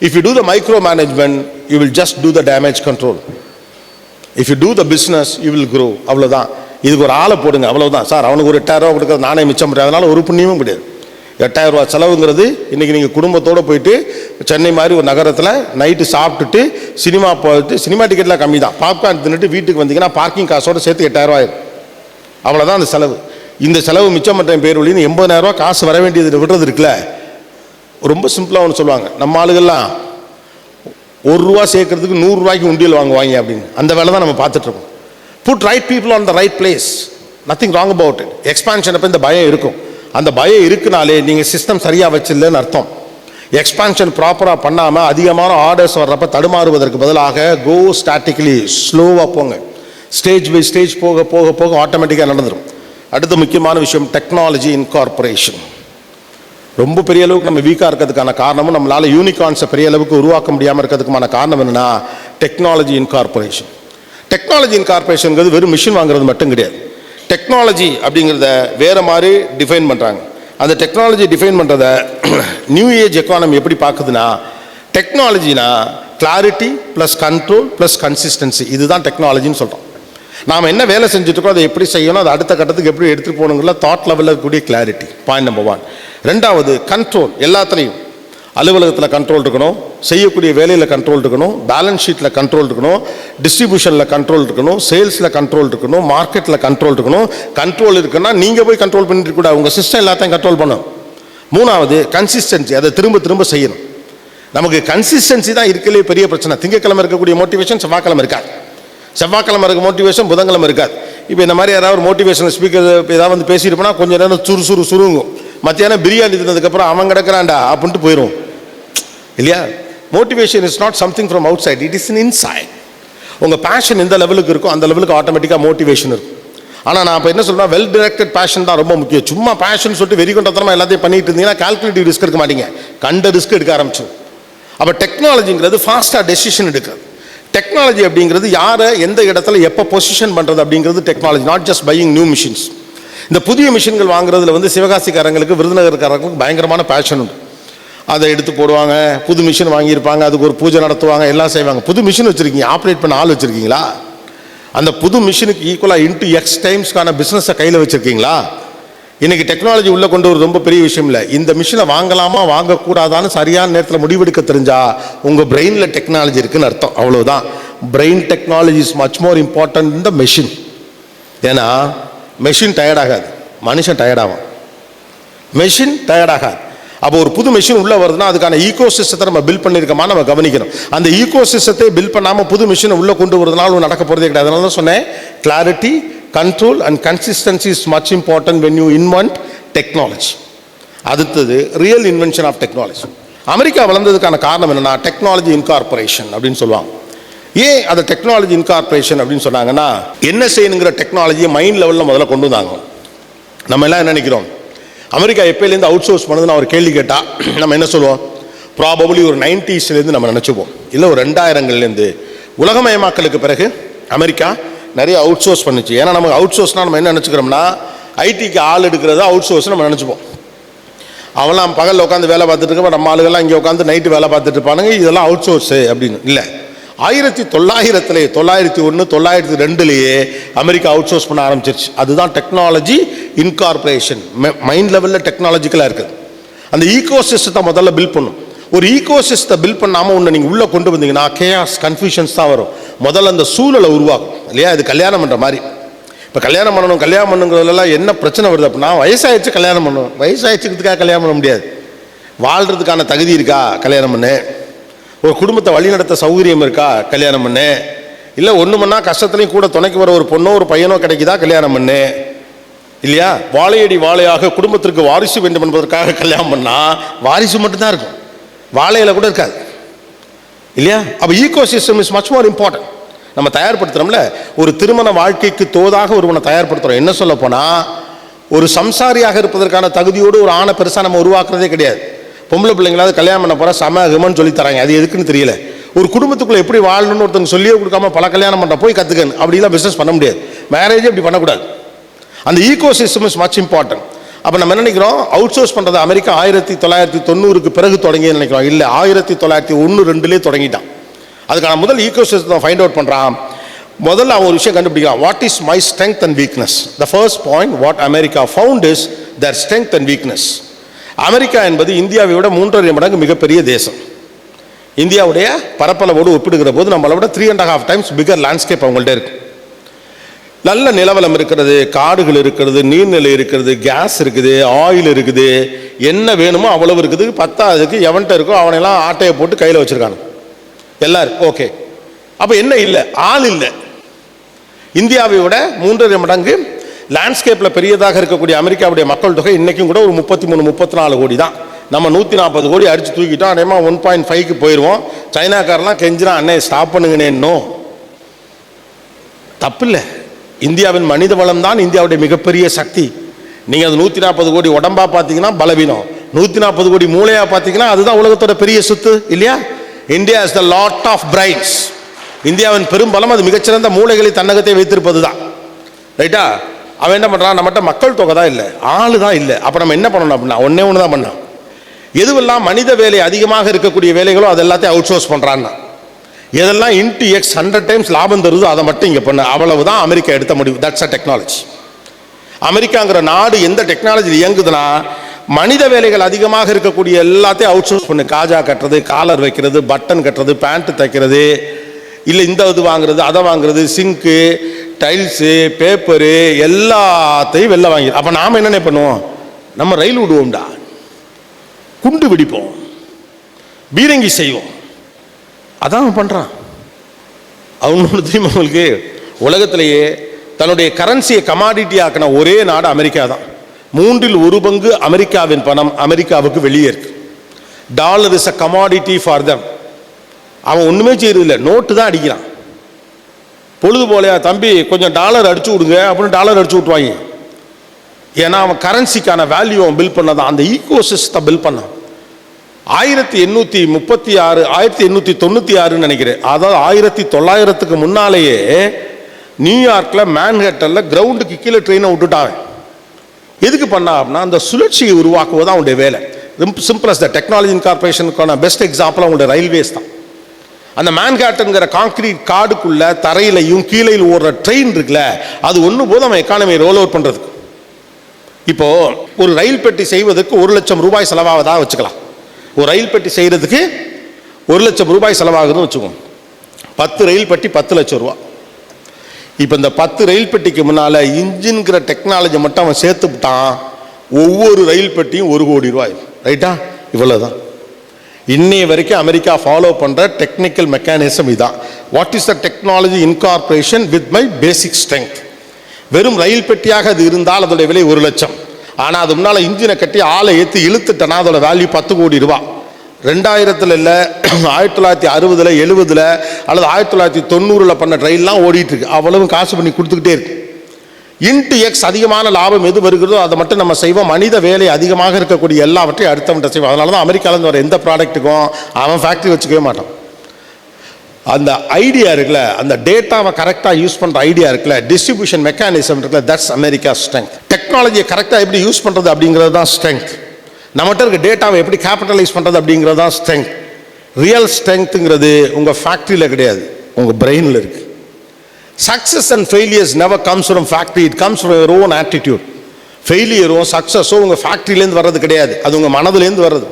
If you do the micro management you will just do the damage control. If you do the business you will grow. அவ்வளோதான். இதுக்கு ஒரு ஆளை போடுங்க, அவ்வளோதான். சார் அவனுக்கு ஒரு 8,000 ரூபா கொடுக்குறது நானே மிச்சம் முடியாது, அதனால் ஒரு புண்ணியமும் கிடையாது. 8,000 ரூபா செலவுங்கிறது இன்றைக்கி நீங்கள் குடும்பத்தோடு போயிட்டு சென்னை மாதிரி ஒரு நகரத்தில் நைட்டு சாப்பிட்டுட்டு சினிமா போயிட்டு, சினிமா டிக்கெட்லாம் கம்மி தான், பாப்கார்ன் தின்னுட்டு வீட்டுக்கு வந்தீங்கன்னா பார்க்கிங் காசோடு சேர்த்து 8,000 ரூபா ஆயிடும். அவ்வளோதான் அந்த செலவு. இந்த செலவு மிச்சம் பண்ணுற பேர் வழின்னு 80,000 ரூபா காசு வர வேண்டியது விடுறது இருக்குல்ல. ரொம்ப சிம்பிளாக ஒன்று சொல்லுவாங்க நம்ம ஆளுகள்லாம், 1 ரூபா சேர்க்கறதுக்கு 100 ரூபாய்க்கு உண்டியல் வாங்குவாங்க அப்படின்னு. அந்த வேலை தான் நம்ம பார்த்துட்ருக்கோம். Put right people on the right place, nothing wrong about it. Expansion அப்போ இந்த பயம் இருக்கும். அந்த பயம் இருக்குனாலே நீங்கள் சிஸ்டம் சரியாக வச்சிடலன்னு அர்த்தம். எக்ஸ்பான்ஷன் ப்ராப்பராக பண்ணாமல் அதிகமான ஆர்டர்ஸ் வர்றப்ப தடுமாறுவதற்கு பதிலாக கோ ஸ்டாட்டிக்கலி, ஸ்லோவாக போங்க. ஸ்டேஜ் பை ஸ்டேஜ் போக போக போக ஆட்டோமேட்டிக்காக நடந்துடும். அடுத்த முக்கியமான விஷயம் டெக்னாலஜி இன்கார்பரேஷன். ரொம்ப பெரிய அளவுக்கு நம்ம வீக்காக இருக்கிறதுக்கான காரணமும், நம்மளால் யூனிகார்ன்ஸை பெரிய அளவுக்கு உருவாக்க முடியாமல் இருக்கிறதுக்குமான காரணம் என்னென்னா டெக்னாலஜி இன்கார்பரேஷன். டெக்னாலஜி இன்கார்பரேஷனுங்கிறது வெறும் மிஷின் வாங்குறது மட்டும் கிடையாது. டெக்னாலஜி அப்படிங்கிறத வேறு மாதிரி டிஃபைன் பண்ணுறாங்க. அந்த டெக்னாலஜி டிஃபைன் பண்ணுறத நியூ ஏஜ் எக்கானமி எப்படி பார்க்குதுன்னா, டெக்னாலஜினா clarity plus control plus consistency, இதுதான் டெக்னாலஜின்னு சொல்கிறோம். நாம் என்ன வேலை செஞ்சுட்ருக்கோம், அதை எப்படி செய்யணும், அதை அடுத்த கட்டத்துக்கு எப்படி எடுத்துகிட்டு போகணுங்கிற தாட் லெவலில் இருக்கக்கூடிய கிளாரிட்டி, பாயிண்ட் நம்பர் 1. ரெண்டாவது கண்ட்ரோல். எல்லாத்துலேயும் அலுவலகத்தில் கண்ட்ரோல் இருக்கணும், செய்யக்கூடிய வேலையில் கண்ட்ரோல் இருக்கணும், பேலன்ஸ் ஷீட்டில் கண்ட்ரோல் இருக்கணும், டிஸ்ட்ரிபியூஷனில் கண்ட்ரோல் இருக்கணும், சேல்ஸில் கண்ட்ரோல் இருக்கணும், மார்க்கெட்டில் கண்ட்ரோல் இருக்கணும். கண்ட்ரோல் இருக்குன்னா நீங்கள் போய் கண்ட்ரோல் பண்ணிட்டு கூட உங்கள் சிஸ்டம் எல்லாத்தையும் கண்ட்ரோல் பண்ணணும். மூணாவது கன்சிஸ்டன்சி, அதை திரும்ப திரும்ப செய்யணும். நமக்கு கன்சிஸ்டன்சி தான் இருக்கலே பெரிய பிரச்சனை. திங்கக்கிழமை இருக்கக்கூடிய மோட்டிவேஷன் செவ்வாய்க்கிழமை இருக்காது, செவ்வாய்க்கிழமை இருக்க மோட்டிவேஷன் புதன்கிழமை இருக்காது. இப்போ இந்த மாதிரி யாராவது ஒரு மோட்டிவேஷனல் ஸ்பீக்கர் ஏதாவது வந்து பேசிட்டு போனால் கொஞ்சம் நேரம் சுருங்கும். மத்தியானம் பிரியாணி தின்னதுக்கப்புறம் அவன் கிடக்கிறான்டா அப்படின்ட்டு போயிடும் இல்லையா? Motivation is not something from outside, it is in inside. உங்கள் பேஷன் எந்த லெவலுக்கு இருக்கும் அந்த லெவலுக்கு ஆட்டோமேட்டிக்காக மோட்டிவேஷன் இருக்கும். ஆனால் நான் இப்போ என்ன சொல்கிறேன், வெல் டிரெக்டட் பேஷன் தான் ரொம்ப முக்கியம். சும்மா பேஷன் சொல்லிட்டு வெறி கொண்டத்தனமாக எல்லாத்தையும் பண்ணிட்டு இருந்தீங்கன்னா கால்குலேட்டிவ் ரிஸ்க் எடுக்க மாட்டீங்க, கண்ட ரிஸ்க் எடுக்க ஆரம்பிச்சு. அப்போ டெக்னாலஜிங்கிறது ஃபாஸ்ட்டாக டெசிஷன் எடுக்கிறது. டெக்னாலஜி அப்படிங்கிறது யாரை எந்த இடத்துல எப்போ பொசிஷன் பண்ணுறது அப்படிங்கிறது technology, not just buying new machines. இந்த புதிய மிஷின்கள் வாங்குறதுல வந்து சிவகாசிக்காரங்களுக்கு விருதுநகர்காரங்களுக்கு பயங்கரமான பேஷன் உண்டு. அதை எடுத்து போடுவாங்க, புது மிஷின் வாங்கியிருப்பாங்க, அதுக்கு ஒரு பூஜை நடத்துவாங்க, எல்லாம் செய்வாங்க. புது மிஷின் வச்சுருக்கீங்க, ஆப்ரேட் பண்ண ஆள் வச்சுருக்கீங்களா? அந்த புது மிஷினுக்கு ஈக்குவலாக இன்ட்டு எக்ஸ் டைம்ஸ்க்கான பிஸ்னஸை கையில் வச்சுருக்கீங்களா? இன்றைக்கி டெக்னாலஜி உள்ளே கொண்டு ஒரு ரொம்ப பெரிய விஷயம் இல்லை. இந்த மிஷினை வாங்கலாமா வாங்கக்கூடாதான்னு சரியான நேரத்தில் முடிவெடுக்க தெரிஞ்சால் உங்கள் பிரெயினில் டெக்னாலஜி இருக்குன்னு அர்த்தம். அவ்வளோதான். Brain technology is much more important இந்த மெஷின். ஏன்னா மெஷின் டயர்டாகாது, மனுஷன் டயர்டாகும். மெஷின் டயர்டாகாது. அப்போ ஒரு புது மெஷின் உள்ளே வருதுன்னா அதுக்கான ஈகோ சிஸ்டத்தை நம்ம பில்ட் பண்ணியிருக்கோமா நம்ம கவனிக்கணும். அந்த ஈகோ சிஸ்டத்தை பில்ட் பண்ணாமல் புது மிஷினை உள்ளே கொண்டு வரதுனால நடக்க போகிறதே கிடையாது. அதனால தான் சொன்னேன், clarity, control and consistency is much important when you invent technology. அடுத்தது real invention of technology. America வளர்ந்ததுக்கான காரணம் என்னென்னா டெக்னாலஜி இன்கார்பரேஷன் அப்படின்னு சொல்லுவாங்க. ஏன் அதை டெக்னாலஜி இன்கார்பரேஷன் அப்படின்னு சொன்னாங்கன்னா, என்ன செய்யணுங்கிற டெக்னாலஜியை மைண்ட் லெவலில் முதல்ல கொண்டு வந்தாங்க. நம்ம எல்லாம் என்ன நினைக்கிறோம், அமெரிக்கா எப்போலேருந்து அவுட் சோர்ஸ் பண்ணுதுன்னு அவர் கேள்வி கேட்டால் நம்ம என்ன சொல்லுவோம், ப்ராபபிளி ஒரு 90ஸ்லேருந்து நம்ம நினச்சிப்போம், இல்லை ஒரு 2000லேருந்து. உலகமயமாக்கலுக்கு பிறகு அமெரிக்கா நிறைய அவுட் சோர்ஸ் பண்ணுச்சு. ஏன்னா நமக்கு அவுட் சோர்ஸ்னால் நம்ம என்ன நினச்சிக்கிறோம்னா, ஐடிக்கு ஆள் எடுக்கிறத அவுட் சோர்ஸ் நம்ம நினச்சிப்போம். அவெல்லாம் பகலில் உட்காந்து வேலை பார்த்துட்டு இருக்க, நம்ம ஆளுகள்லாம் இங்கே உட்காந்து நைட்டு வேலை பார்த்துட்டு இருப்பானுங்க, இதெல்லாம் அவுட் சோர்ஸு அப்படின்னு. இல்லை, 1900 901 902 அமெரிக்கா அவுட் சோர்ஸ் பண்ண ஆரம்பிச்சிருச்சு. அதுதான் டெக்னாலஜி இன்கார்பரேஷன். மைண்ட் லெவலில் டெக்னாலஜிக்கலாக இருக்குது. அந்த ஈகோ சிஸ்டத்தை முதல்ல பில்ட் பண்ணும். ஒரு ஈகோ சிஸ்டத்தை பில்ட் பண்ணாமல் ஒன்று நீங்கள் உள்ளே கொண்டு வந்தீங்கன்னா கேயாஸ், கன்ஃபியூஷன்ஸ் தான் வரும். முதல்ல அந்த சூழலை உருவாகும் இல்லையா? இது கல்யாணம் பண்ணுற மாதிரி. இப்போ கல்யாணம் பண்ணுங்கிறதுலாம் என்ன பிரச்சனை வருது அப்படின்னா, வயசாகிடுச்சு கல்யாணம் பண்ணணும். வயசாகிடுச்சுக்கிறதுக்காக கல்யாணம் பண்ண முடியாது. வாழ்கிறதுக்கான தகுதி இருக்கா, கல்யாணம் பண்ணு. ஒரு குடும்பத்தை வழிநடத்த சௌகரியம் இருக்கா, கல்யாணம் பண்ணு. இல்லை ஒன்று மணி கஷ்டத்துலையும் கூட துணைக்கு வர ஒரு பொண்ணோ ஒரு பையனோ கிடைக்குதா, கல்யாணம் பண்ணு. இல்லையா? வாழையடி வாழையாக குடும்பத்திற்கு வாரிசு வேண்டும் என்பதற்காக கல்யாணம் பண்ணால் வாரிசு மட்டும்தான் இருக்கும், வாழையில கூட இருக்காது இல்லையா? அப்போ ecosystem is much more important. நம்ம தயார்படுத்துகிறோம்ல, ஒரு திருமண வாழ்க்கைக்கு தோதாக ஒருவனை தயார்படுத்துகிறோம். என்ன சொல்ல போனால், ஒரு சம்சாரியாக இருப்பதற்கான தகுதியோடு ஒரு ஆணை பெருசாக நம்ம உருவாக்குறதே கிடையாது. பொம்பளை பிள்ளைங்களாவது கல்யாணம் பண்ண போகிற சமகமன்னு சொல்லி தராங்க, அது எதுக்குன்னு தெரியல. ஒரு குடும்பத்துக்குள்ளே எப்படி வாழணும்னு ஒருத்தங்க சொல்லியே கொடுக்காம பல கல்யாணம் பண்ணுற போய் கற்றுக்கணும், அப்படிலாம் பிஸ்னஸ் பண்ண முடியாது. மேரேஜே அப்படி பண்ணக்கூடாது. அந்த ecosystem is much important. அப்போ நம்ம என்ன நினைக்கிறோம், அவுட் சோர்ஸ் பண்ணுறது அமெரிக்கா 1990க்கு பிறகு தொடங்கின்னு நினைக்கிறோம். இல்லை, 1901 2 தொடங்கிட்டான். அதுக்கான முதல் ஈகோ சிஸ்டம் ஃபைண்ட் அவுட் பண்ணுறான். முதல்ல அவன் ஒரு விஷயம் கண்டுபிடிக்கலாம். What is my strength and weakness? The first point what America found is Dhar strength and weakness. America என்பது இந்தியாவை விட 3.5 மடங்கு மிகப்பெரிய தேசம். இந்தியாவுடைய பரப்பளவோடு ஒப்பிடுகிற போது நம்மளை விட 3.5 times பிகர் லேண்ட்ஸ்கேப் அவங்கள்ட்ட இருக்கு. நல்ல நிலவலம் இருக்கிறது, காடுகள் இருக்கிறது, நீர்நிலை இருக்கிறது, கேஸ் இருக்குது, ஆயில் இருக்குது, என்ன வேணுமோ அவ்வளவு இருக்குது. பத்தாவதுக்கு எவன்கிட்ட இருக்கோ அவனெல்லாம் ஆட்டையை போட்டு கையில் வச்சிருக்காங்க எல்லாரும். ஓகே, அப்போ என்ன இல்லை? ஆள் இல்லை. இந்தியாவை விட 3.5 மடங்கு லேண்ட்ஸ்கேப்பில் பெரியதாக இருக்கக்கூடிய அமெரிக்காவுடைய மக்கள் தொகை இன்றைக்கும் கூட ஒரு 33-34 கோடி தான். நம்ம 140 கோடி அடித்து தூக்கிட்டோம். அதேமா 1.5க்கு போயிடுவோம். சைனாக்காரெல்லாம் கெஞ்சினா அண்ணே ஸ்டாப் பண்ணுங்கண்ணேன்னோ. தப்பில்லை. இந்தியாவின் மனித வளம் தான் இந்தியாவுடைய மிகப்பெரிய சக்தி. நீங்கள் அது 140 கோடி உடம்பா பார்த்தீங்கன்னா பலவீனம், 140 கோடி மூளையாக பார்த்தீங்கன்னா அதுதான் உலகத்தோட பெரிய சொத்து இல்லையா? India is the lot of brains. இந்தியாவின் பெரும்பலம் அது மிகச்சிறந்த மூளைகளை தன்னகத்தை வைத்திருப்பது தான். ரைட்டா? அவன் என்ன பண்ணுறான்? நம்மகிட்ட மக்கள் தொகை தான் இல்லை, ஆளு தான் இல்லை. அப்போ நம்ம என்ன பண்ணணும் அப்படின்னா ஒன்று தான் பண்ணோம். எதுவெல்லாம் மனித வேலை அதிகமாக இருக்கக்கூடிய வேலைகளோ அது எல்லாத்தையும் அவுட் சோர்ஸ் பண்ணுறான்னா, எதெல்லாம் இன்ட்டு X 100 times லாபம் தருதோ அதை மட்டும் இங்கே பண்ண. அவ்வளவுதான் அமெரிக்கா எடுத்த முடிவு. That's a technology. அமெரிக்காங்கிற நாடு எந்த டெக்னாலஜி இயங்குதுன்னா மனித வேலைகள் அதிகமாக இருக்கக்கூடிய எல்லாத்தையும் அவுட் சோர்ஸ் பண்ணு. காஜா கட்டுறது, காலர் வைக்கிறது, பட்டன் கட்டுறது, பேண்ட் தைக்கிறது, இல்லை இந்த இது வாங்குறது, அதை வாங்குறது, சிங்க்கு, டைல்ஸு, பேப்பரு எல்லாத்தையும் வெளில வாங்கி. அப்போ நாம் என்னென்ன பண்ணுவோம்? நம்ம ரயில் விடுவோம்டா, குண்டு வெடிப்போம், பீரங்கி செய்வோம். அதான் பண்ணுறான். அவனோட தெரியுமா உங்களுக்கு? உலகத்திலேயே தன்னுடைய கரன்சியை கமாடிட்டி ஆக்கின ஒரே நாடு அமெரிக்கா தான். 1/3 அமெரிக்காவின் பணம் அமெரிக்காவுக்கு வெளியே இருக்கு. Dollar is a commodity for them. அவன் ஒன்றுமே செய்யறதில்லை, நோட்டு தான் அடிக்கிறான். பொழுது போலையா தம்பி கொஞ்சம் டாலர் அடிச்சு விடுங்க அப்படின்னு டாலர் அடிச்சு விட்டுவாங்க. ஏன்னா அவன் கரன்சிக்கான வேல்யூ அவன் பில் பண்ணதான், அந்த ஈகோசிஸ்டத்தை பில் பண்ணான். 1836 1896 நினைக்கிறேன். அதாவது 1900க்கு முன்னாலேயே நியூயார்க்கில் மேன்ஹட்டனில் கிரவுண்டுக்கு கீழே ட்ரெயினை விட்டுட்டாங்க. எதுக்கு பண்ணா அப்படின்னா அந்த சுழற்சியை உருவாக்குவது அவனுடைய வேலை. சிம்பிள் அஸ் த டெக்னாலஜி கார்பரேஷனுக்கான பெஸ்ட் எக்ஸாம்பிள் அவங்களுடைய ரயில்வேஸ் தான். அந்த மேன்ஹட்டன்கிற கான்கிரீட் காடுக்குள்ள தரையிலையும் கீழே ஓடுற ட்ரெயின் இருக்குல்ல, அது ஒன்று போது அவன் எக்கானமியை ரோல் அவுட் பண்ணுறதுக்கு. இப்போ ஒரு ரயில் பெட்டி செய்வதற்கு 1 லட்சம் ரூபாய் செலவாவதாக வச்சுக்கலாம். ஒரு ரயில் பெட்டி செய்கிறதுக்கு 1 லட்சம் ரூபாய் செலவாகுதுன்னு வச்சுக்கோங்க. 10 ரயில் பெட்டி 10 லட்சம் ரூபா. இப்போ இந்த 10 ரயில் பெட்டிக்கு முன்னால் இன்ஜின்கிற டெக்னாலஜி மட்டும் அவன் சேர்த்துட்டான். ஒவ்வொரு ரயில் பெட்டியும் 1 கோடி ரூபாய். ரைட்டா? இவ்வளோதான் இன்னைய வரைக்கும் அமெரிக்கா ஃபாலோ பண்ணுற டெக்னிக்கல் மெக்கானிசம் இதுதான். What is the technology incorporation with my basic strength. வெறும் ரயில் பெட்டியாக அது இருந்தால் அதோட விலை 1 லட்சம். ஆனால் அது முன்னால் இன்ஜினை கட்டி ஆளை ஏற்றி இழுத்துட்டனா அதோட வேல்யூ 10 கோடி ரூபா. 2000 இல்லை 1960 70 அல்லது 1990 பண்ண ட்ரெயின்லாம் ஓடிட்டு இருக்கு. அவ்வளவு காசு பண்ணி கொடுத்துக்கிட்டே இருக்கு. இன்ட்டு X அதிகமான லாபம் எது வருகிறதோ அதை மட்டும் நம்ம செய்வோம். மனித வேலை அதிகமாக இருக்கக்கூடிய எல்லாவற்றையும் அடுத்தவன்ட்ட செய்வோம். அதனால தான் அமெரிக்காவிலேருந்து வர எந்த ப்ராடக்ட்டுக்கும் அவன் ஃபேக்ட்ரி வச்சுக்கவே மாட்டான். அந்த ஐடியா இருக்குல்ல, அந்த டேட்டாவை கரெக்டாக யூஸ் பண்ணுற ஐடியா இருக்குல்ல, டிஸ்ட்ரிபியூஷன் மெக்கானிசம் இருக்குல்ல, தட்ஸ் அமெரிக்கா ஸ்ட்ரென்த். டெக்னாலஜியை கரெக்டாக எப்படி யூஸ் பண்ணுறது அப்படிங்கிறது தான் ஸ்ட்ரென்த். நம்மகிட்ட இருக்க டேட்டாவை எப்படி கேபிட்டலைஸ் பண்ணுறது அப்படிங்கிறது தான் ஸ்ட்ரென்த். ரியல் ஸ்ட்ரென்த்துங்கிறது உங்கள் ஃபேக்ட்ரியில் கிடையாது, உங்கள் பிரெயினில் இருக்குது. Success and failures never comes from factory, it comes from your own attitude. ஃபெயிலியரும் சக்ஸஸோ உங்கள் ஃபேக்ட்ரியிலேருந்து வர்றது கிடையாது, அது உங்கள் மனதிலேருந்து வர்றது.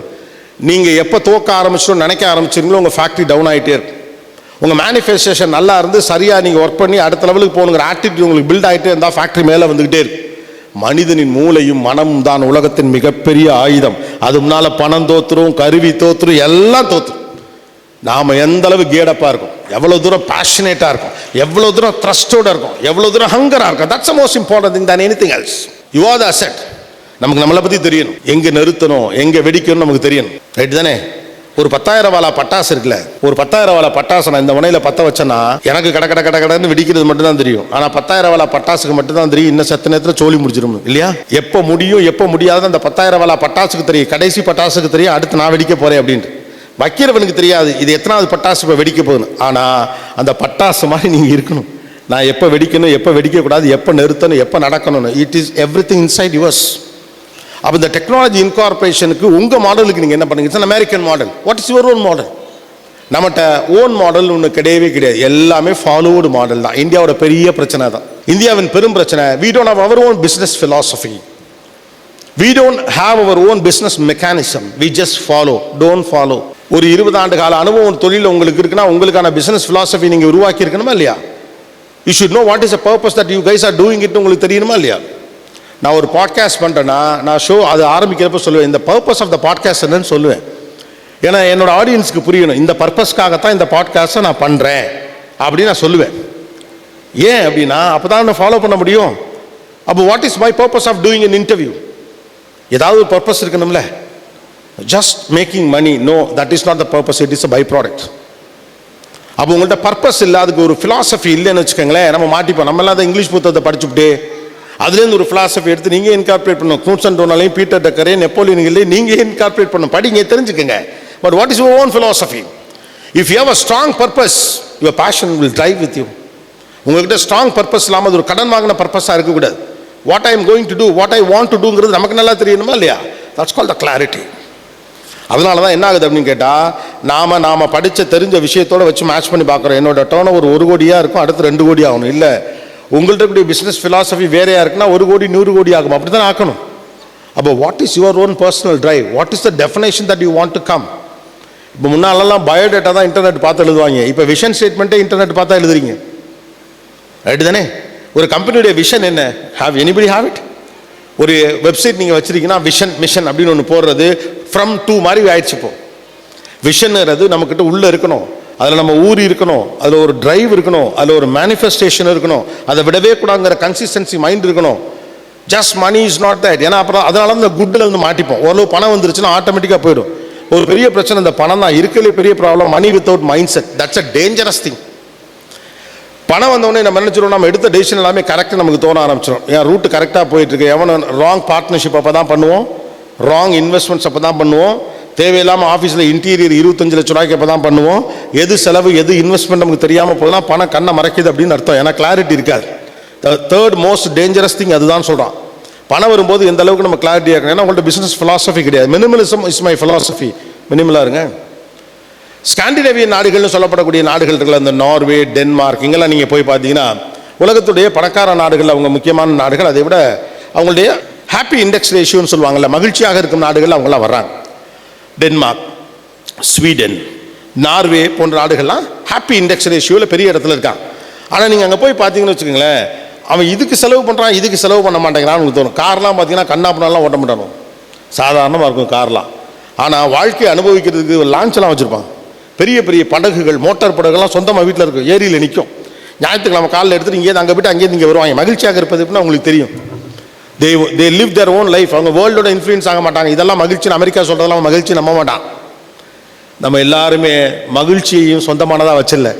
நீங்கள் எப்போ தோக்க ஆரம்பிச்சிட்டோம் நினைக்க ஆரம்பிச்சிருங்களோ உங்கள் ஃபேக்ட்ரி டவுன் ஆகிட்டே இருக்கும். உங்கள் மேனிஃபெஸ்டேஷன் நல்லா இருந்து சரியாக நீங்கள் ஒர்க் பண்ணி அடுத்த லெவலுக்கு போகணுங்கிற ஆட்டிடியூட் உங்களுக்கு பில்ட் ஆகிட்டே இருந்தால் ஃபேக்ட்ரி மேலே வந்துக்கிட்டே இருக்கும். மனிதனின் மூளையும் மனமும் தான் உலகத்தின் மிகப்பெரிய ஆயுதம். அது முன்னால் பணம் தோத்துரும், கருவி தோத்துரும், எல்லாம் தோத்துரும். நாம் எந்த அளவு கேடப்பாக இருக்கும், எவ்வளோ தூரம் பேஷனேட்டாக இருக்கும், எவ்வளோ தூரம் த்ரஸ்டோடு இருக்கும், எவ்வளோ தூரம் ஹங்கராக இருக்கும். That's the most important thing than anything else. You are the asset. நமக்கு நம்மளை பற்றி தெரியணும், எங்கே நிறுத்தணும் எங்கே வெடிக்கணும் நமக்கு தெரியணும். ரைட் தானே? ஒரு 10,000 வாலா பட்டாசு இருக்குல்ல, ஒரு 10,000 வாலா பட்டாசு நான் இந்த முனையில் பற்ற வச்சேன்னா எனக்கு கடன்னு வெடிக்கிறது மட்டும்தான் தெரியும். ஆனால் 10,000 வாலா பட்டாசுக்கு மட்டும்தான் தெரியும் இன்னும் சத்த நேரத்தில் சோழி முடிச்சிடும் இல்லையா? எப்போ முடியும் எப்போ முடியாத அந்த 10,000 வாலா பட்டாசுக்கு தெரியும், கடைசி பட்டாசுக்கு தெரியும் அடுத்து நான் வெடிக்க போகிறேன் அப்படின்ட்டு. வைக்கிறவனுக்கு தெரியாது இது எத்தனாவது பட்டாசு இப்போ வெடிக்க போகுதுன்னு. ஆனால் அந்த பட்டாசு மாதிரி நீங்கள் இருக்கணும். நான் எப்போ வெடிக்கணும் எப்போ வெடிக்கக்கூடாது, எப்போ நிறுத்தணும் எப்போ நடக்கணும்னு. It is everything inside yours. அப்போ இந்த டெக்னாலஜி இன்கார்பரேஷனுக்கு உங்கள் மாடலுக்கு நீங்கள் என்ன பண்ணுங்க? It's an American model. What is your own model? நம்மகிட்ட ஓன் மாடல் ஒன்று கிடையவே கிடையாது. எல்லாமே ஃபாலோடு மாடல் தான். இந்தியாவோட பெரிய பிரச்சனை தான். இந்தியாவின் பெரும் பிரச்சனை, we don't have our own business philosophy. We don't have our own business mechanism. We just follow, don't follow. ஒரு 20 ஆண்டு கால அனுபவம் தொழில் உங்களுக்கு இருக்குன்னா உங்களுக்கான பிசினஸ் philosophy நீங்க உருவாக்கி இருக்கணுமா இல்லையா? You should know what is the purpose that you guys are doing it உங்களுக்கு தெரியணுமா இல்லையா? நான் ஒரு பாட்காஸ்ட் பண்ணுறேன்னா நான் ஷோ அது ஆரம்பிக்கிறப்ப சொல்லுவேன், இந்த பர்பஸ் ஆஃப் த பாட்காஸ்ட் என்னன்னு சொல்லுவேன். ஏன்னா என்னோட ஆடியன்ஸுக்கு புரியணும், இந்த பர்பஸ்க்காகத்தான் இந்த பாட்காஸ்ட்டை நான் பண்ணுறேன் அப்படின்னு நான் சொல்லுவேன். ஏன் அப்படின்னா அப்போ தான் நான் ஃபாலோ பண்ண முடியும். அப்போ what is my purpose of doing an interview? ஏதாவது ஒரு பர்பஸ் இருக்கணும்ல. Just making money, no, that is not the purpose, it is a byproduct. அப்போ உங்கள்கிட்ட பர்பஸ் இல்லை, அதுக்கு ஒரு ஃபிலாசபி இல்லைன்னு வச்சுக்கோங்களேன், நம்ம மாட்டிப்போம். நம்மளாம் அதை இங்கிலீஷ் புத்தகத்தை படிச்சுக்கிட்டு அதுலேருந்து ஒரு ஃபிலாசபி எடுத்து நீங்கள் இன்கார்பரேட் பண்ணணும். knudsen and Donaldலையும் பீட்டர் டக்கரே நெப்போலியன் ஹில்லையும் நீங்கள் இன்கார்பரேட் பண்ணணும், படிங்க, தெரிஞ்சுக்கங்க. But what is your own philosophy? If you have a strong purpose, your passion will drive with you. உங்கள்கிட்ட ஸ்ட்ராங் பர்பஸ் இல்லாமல் அது ஒரு கடன் வாங்கின பர்பஸாக இருக்கக்கூடாது. What I am going to do, what I want to டூங்கிறது நமக்கு நல்லா தெரியணுமா இல்லையா? That's called the clarity. அதனால தான் என்ன ஆகுது அப்படின்னு கேட்டால், நாம் படித்த தெரிஞ்ச விஷயத்தோடு வச்சு மேட்ச் பண்ணி பார்க்குறோம். என்னோட டர்ன் ஓவர் 1 கோடியாக இருக்கும், அடுத்து 2 கோடி ஆகணும். இல்லை, உங்கள்கிட்ட கூடிய பிஸ்னஸ் ஃபிலாசபி வேறையாக இருக்குன்னா 1 கோடி 100 கோடி ஆகும். அப்படி தான் ஆக்கணும். அப்போ what is your own personal drive? What is the definition that you want to come? இப்போ முன்னாலெல்லாம் பயோடேட்டா தான் இன்டர்நெட் பார்த்து எழுதுவாங்க, இப்போ விஷன் ஸ்டேட்மெண்ட்டே இன்டர்நெட் பார்த்தா எழுதுறீங்க, ரைட்டு தானே? ஒரு கம்பெனியுடைய விஷன் என்ன? Have anybody have it? ஒரு வெப்சைட் நீங்கள் வச்சுருக்கீங்கன்னா விஷன் மிஷன் அப்படின்னு ஒன்று போடுறது ஃப்ரம் டூ மாதிரி ஆயிடுச்சு. இப்போ விஷன்ங்கிறது நம்மக்கிட்ட உள்ளே இருக்கணும், அதில் நம்ம ஊறி இருக்கணும், அதில் ஒரு டிரைவ் இருக்கணும், அதில் ஒரு மேனிஃபெஸ்டேஷன் இருக்கணும், அதை விடவே கூடாங்கிற கன்சிஸ்டன்சி மைண்ட் இருக்கணும். Just money is not that. ஏன்னா அப்புறம் அதனால இந்த குட்டில் இருந்து மாட்டிப்போம். ஓரளவு பணம் வந்துருச்சுன்னா ஆட்டோமேட்டிக்காக போயிடும். ஒரு பெரிய பிரச்சனை இந்த பணம் தான். இருக்கிறதுலே பெரிய problem money without mindset. That's a dangerous thing. பணம் வந்தோடனே நம்ம நினச்சிடும், நம்ம எடுத்த டெசிஷன் எல்லாமே கரெக்டாக நமக்கு தோண ஆரம்பிச்சிடும். ஏன் ரூட்டு கரெக்டாக போயிட்டுருக்கு, எவனோ ராங் பார்ட்னர்ஷிப் அப்போ தான் பண்ணுவோம், ராங் இன்வெஸ்ட்மெண்ட்ஸ் அப்போ தான் பண்ணுவோம், தேவையில்லாமல் ஆஃபீஸில் இன்டீரியர் 25 லட்ச ரூபாய்க்கு அப்போ தான் பண்ணுவோம். எது செலவு எது இன்வெஸ்ட்மெண்ட் நமக்கு தெரியாமல் போதுனா பணம் கண்ணை மறைக்குது அப்படின்னு அர்த்தம். ஏன்னா கிளாரிட்டி இருக்காது. தேர்ட் மோஸ்ட் டேஞ்சரஸ் திங் அதுதான் சொல்கிறான். பணம் வரும்போது எந்த அளவுக்கு நம்ம கிளாரிட்டியாக இருக்கணும். ஏன்னா உங்கள்கிட்ட பிஸ்னஸ் ஃபிலாசபி கிடையாது. Minimalism is my philosophy. மினிமலாக இருங்க. ஸ்காண்டினேவியன் நாடுகள்னு சொல்லப்படக்கூடிய நாடுகள் இருக்குல்ல, இந்த நார்வே, டென்மார்க், இங்கெல்லாம் நீங்கள் போய் பார்த்தீங்கன்னா உலகத்துடைய பணக்கார நாடுகள், அவங்க முக்கியமான நாடுகள். அதை விட அவங்களுடைய ஹாப்பி இண்டெக்ஸ் ரேஷியோன்னு சொல்லுவாங்கள்ல, மகிழ்ச்சியாக இருக்கும் நாடுகள் அவங்களாம் வர்றாங்க. டென்மார்க், ஸ்வீடன், நார்வே போன்ற நாடுகள்லாம் ஹாப்பி இண்டெக்ஸ் ரேஷியோவில் பெரிய இடத்துல இருக்காங்க. ஆனால் நீங்கள் அங்கே போய் பார்த்தீங்கன்னு வச்சுக்கோங்களேன், அவன் இதுக்கு செலவு பண்ணுறான் இதுக்கு செலவு பண்ண மாட்டேங்கிறான்னு உங்களுக்கு தோணும். கார்லாம் பார்த்தீங்கன்னா கண்ணாப்பண்ணாலாம் ஓட்ட மாட்டானோ, சாதாரணமாக இருக்கும் கார்லாம். ஆனால் வாழ்க்கையை அனுபவிக்கிறதுக்கு லான்ச்செல்லாம் வச்சுருப்பாங்க. பெரிய பெரிய படகுகள், மோட்டார் படகுகள்லாம் சொந்தமாக வீட்டில் இருக்கும், ஏரியில் நிற்கும். ஞாயிற்றுக்கிழமை காலில் எடுத்துகிட்டு இங்கேருந்து அங்கே போய்ட்டு அங்கேருந்து இங்கே வருவாங்க. மகிழ்ச்சியாக இருப்பது எப்படின்னா உங்களுக்கு தெரியும். They live their own life. அவங்க வேர்ல்டோட இன்ஃப்ளூயன்ஸ் ஆக மாட்டாங்க. இதெல்லாம் மகிழ்ச்சின்னு அமெரிக்கா சொல்கிறதெல்லாம் மகிழ்ச்சி நம்ப மாட்டான். நம்ம எல்லாருமே மகிழ்ச்சியையும் சொந்தமானதாக வச்சிடல.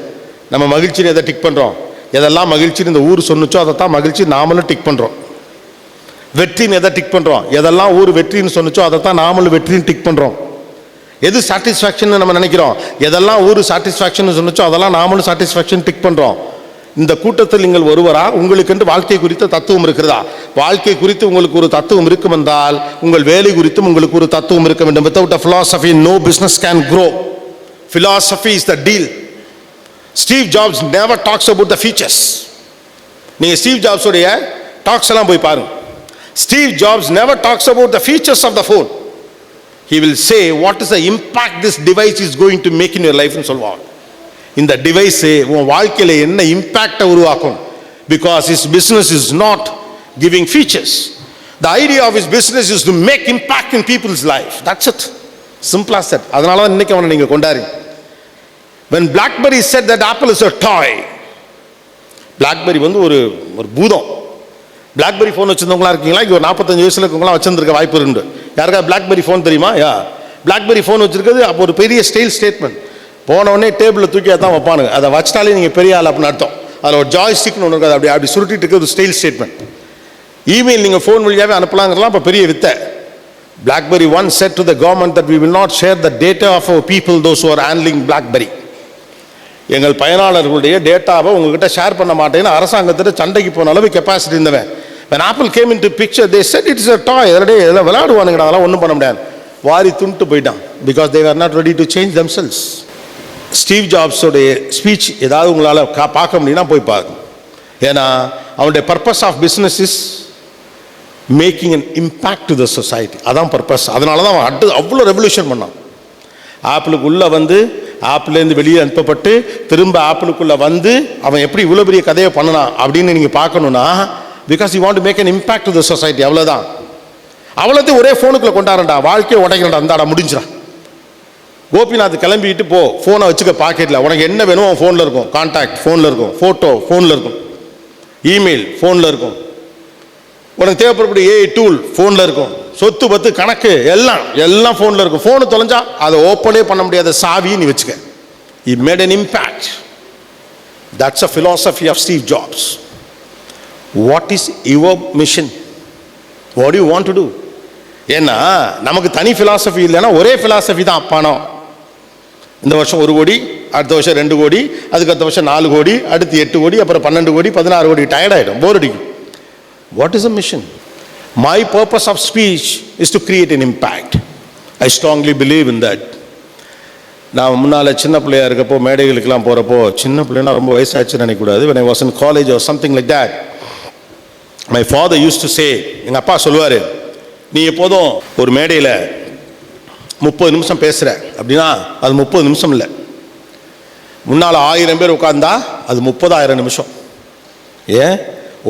நம்ம மகிழ்ச்சின்னு எதை டிக் பண்ணுறோம், எதெல்லாம் மகிழ்ச்சின்னு இந்த ஊர் சொன்னிச்சோ அதை தான் மகிழ்ச்சி நாமளும் டிக் பண்ணுறோம். வெற்றின்னு எதை டிக் பண்ணுறோம், எதெல்லாம் ஊர் வெற்றின்னு சொன்னிச்சோ அதை தான் நாமளும் வெற்றின்னு டிக் பண்ணுறோம். எது சாட்டிஸ்ஃபேக்ஷன் நம்ம நினைக்கிறோம், எதெல்லாம் ஊர் சாட்டிஸ்ஃபேக்ஷன் சொன்னிச்சோ அதெல்லாம் நாமளும் சாட்டிஸ்ஃபேக்ஷன் டிக் பண்ணுறோம். இந்த கூட்டத்தில் நீங்கள் ஒருவரா? உங்களுக்கு என்று வாழ்க்கை குறித்த தத்துவம் இருக்கிறதா? வாழ்க்கை குறித்து உங்களுக்கு ஒரு தத்துவம் இருக்கும் என்றால் உங்கள் வேலை குறித்தும் உங்களுக்கு ஒரு தத்துவம் இருக்க வேண்டும். Without a philosophy, no business can grow. Philosophy is the deal. Steve Jobs never talks about the features. நீங்கள் ஸ்டீவ் ஜாப்ஸ் உடைய டாக்ஸ் எல்லாம் போய் பாருங்க. Steve Jobs never talks about the features of the phone. He will say what is the impact this device is going to make in your life ன்னு சொல்வாங்க. இந்த device உன் வாழ்க்கையில் என்ன இம்பேக்டை உருவாக்கும். Because his business is not giving features. The idea of his business is to make impact in people's life. That's it. Simple as that. அதனால தான் இன்னைக்கு அவனை நீங்கள் கொண்டாடி. When BlackBerry said that Apple is a toy, BlackBerry வந்து ஒரு பூதம். BlackBerry phone வச்சுருந்தவங்களா இருக்கீங்களா? இங்கே ஒரு 45 வயசில் இருக்கவங்களாம் வச்சுருக்க வாய்ப்பு இருக்கு. யாருக்கா BlackBerry ஃபோன் தெரியுமா? BlackBerry ஃபோன் வச்சுருக்கிறது அப்போ ஒரு பெரிய ஸ்டைல் ஸ்டேட்மெண்ட். போனவொடனே டேபிளில் தூக்கி தான் வைப்பானுங்க. அதை வச்சிட்டாலே நீங்கள் பெரிய ஆள் அப்படின்னு அர்த்தம். அதில் ஒரு ஜாய்ஸ்டிக்னு ஒன்று இருக்காது, அப்படி சுருட்டிட்டு இருக்க ஒரு ஸ்டைல் ஸ்டேட்மெண்ட். இமெயில் நீங்கள் ஃபோன் வழியாகவே அனுப்பலாங்கிறலாம் இப்போ பெரிய வித்தை. BlackBerry once said to the government that we will not share the data of our people, those who are handling BlackBerry. எங்கள் பயனாளர்களுடைய டேட்டாவை உங்ககிட்ட ஷேர் பண்ண மாட்டேன்னு அரசாங்கத்திட்ட சண்டைக்கு போன அளவு கெப்பாசிட்டி இருந்தவன். When Apple came into picture, they said it is a toy. இதெல்லாம் விளையாடுவானுங்க, அதெல்லாம் ஒன்றும் பண்ண முடியாது. வாரி துண்டு போயிட்டான். Because they were not ready to change themselves. Steve ஜாப்ஸோடைய ஸ்பீச் ஏதாவது உங்களால் பார்க்க முடியும்னா போய் பாருங்க. ஏன்னா அவனுடைய purpose of business is making an impact to the society. அதான் பர்பஸ். அதனால தான் அவன் அவ்வளோ ரெவல்யூஷன் பண்ணான். ஆப்பிளுக்குள்ளே வந்து ஆப்பிள்லேருந்து வெளியே அனுப்பப்பட்டு திரும்ப ஆப்பிளுக்குள்ளே வந்து அவன் எப்படி இவ்வளோ பெரிய கதையை பண்ணனான் அப்படின்னு நீங்கள் பார்க்கணுன்னா, because you want to make an impact to the society. அவ்வளோதான். அவ்வளோத்தையும் ஒரே ஃபோனுக்குள்ளே கொண்டாடுறா, வாழ்க்கையை உடைக்கிறா, அந்தாடா முடிஞ்சிடா. கோபிநாத் கிளம்பிட்டு போ, ஃபோனை வச்சுக்க பாக்கெட்டில், உனக்கு என்ன வேணும் அவன் ஃபோனில் இருக்கும், கான்டாக்ட் ஃபோனில் இருக்கும், ஃபோட்டோ ஃபோனில் இருக்கும், இமெயில் ஃபோனில் இருக்கும், உனக்கு தேவைப்படக்கூடிய ஏஐ டூல் ஃபோனில் இருக்கும், சொத்து பத்து கணக்கு எல்லாம் ஃபோனில் இருக்கும். ஃபோனு தொலைஞ்சா அதை ஓப்பனே பண்ண முடியாத சாவி நீ வச்சுக்க. He made an impact. That's a philosophy of Steve Jobs. What is your mission? What do you want to do? ஏன்னா நமக்கு தனி ஃபிலாசபி இல்லைன்னா ஒரே ஃபிலாசபி தான். பணம் இந்த வருஷம் 1 கோடி, அடுத்த வருஷம் 2 கோடி, அதுக்கு அடுத்த வருஷம் 4 கோடி, அடுத்து 8 கோடி, அப்புறம் 12 கோடி, 16 கோடி. டயர்டாயிடும், போர் அடிக்கும். What is the mission? My purpose of speech is to create an impact. I strongly believe in that. நான் முன்னால் சின்ன பிள்ளையா இருக்கப்போ மேடைகளுக்கெல்லாம் போகிறப்போ, சின்ன பிள்ளைன்னா ரொம்ப வயசாச்சுன்னு நினைக்கக்கூடாது, when I was in college or something like that, my father used to say, எங்கள் அப்பா சொல்லுவார், நீ எப்போதும் ஒரு மேடையில் 30 நிமிஷம் பேசுகிற அப்படின்னா அது 30 நிமிஷம் இல்லை, முன்னால் 1000 பேர் உட்கார்ந்தா அது 30,000 நிமிஷம். ஏன்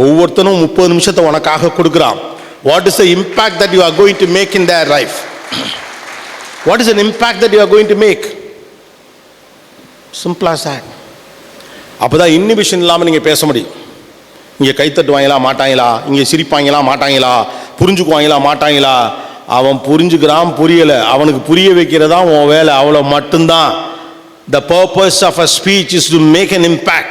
ஒவ்வொருத்தனும் 30 நிமிஷத்தை உனக்காக கொடுக்குறான். What is the impact that you are going to make in their life? What is an impact that you are going to make? Simple as that. அப்போதான் இன்னிபிஷன் இல்லாமல் நீங்கள் பேச முடியும். இங்கே கைத்தட்டுவாங்களா மாட்டாங்களா, இங்கே சிரிப்பாங்களா மாட்டாங்களா, புரிஞ்சுக்குவாங்களா மாட்டாங்களா, அவன் புரிஞ்சுக்கிறான் புரியலை, அவனுக்கு புரிய வைக்கிறதா உன் வேலை, அவ்வளோ மட்டும்தான். The purpose of a speech is to make an impact.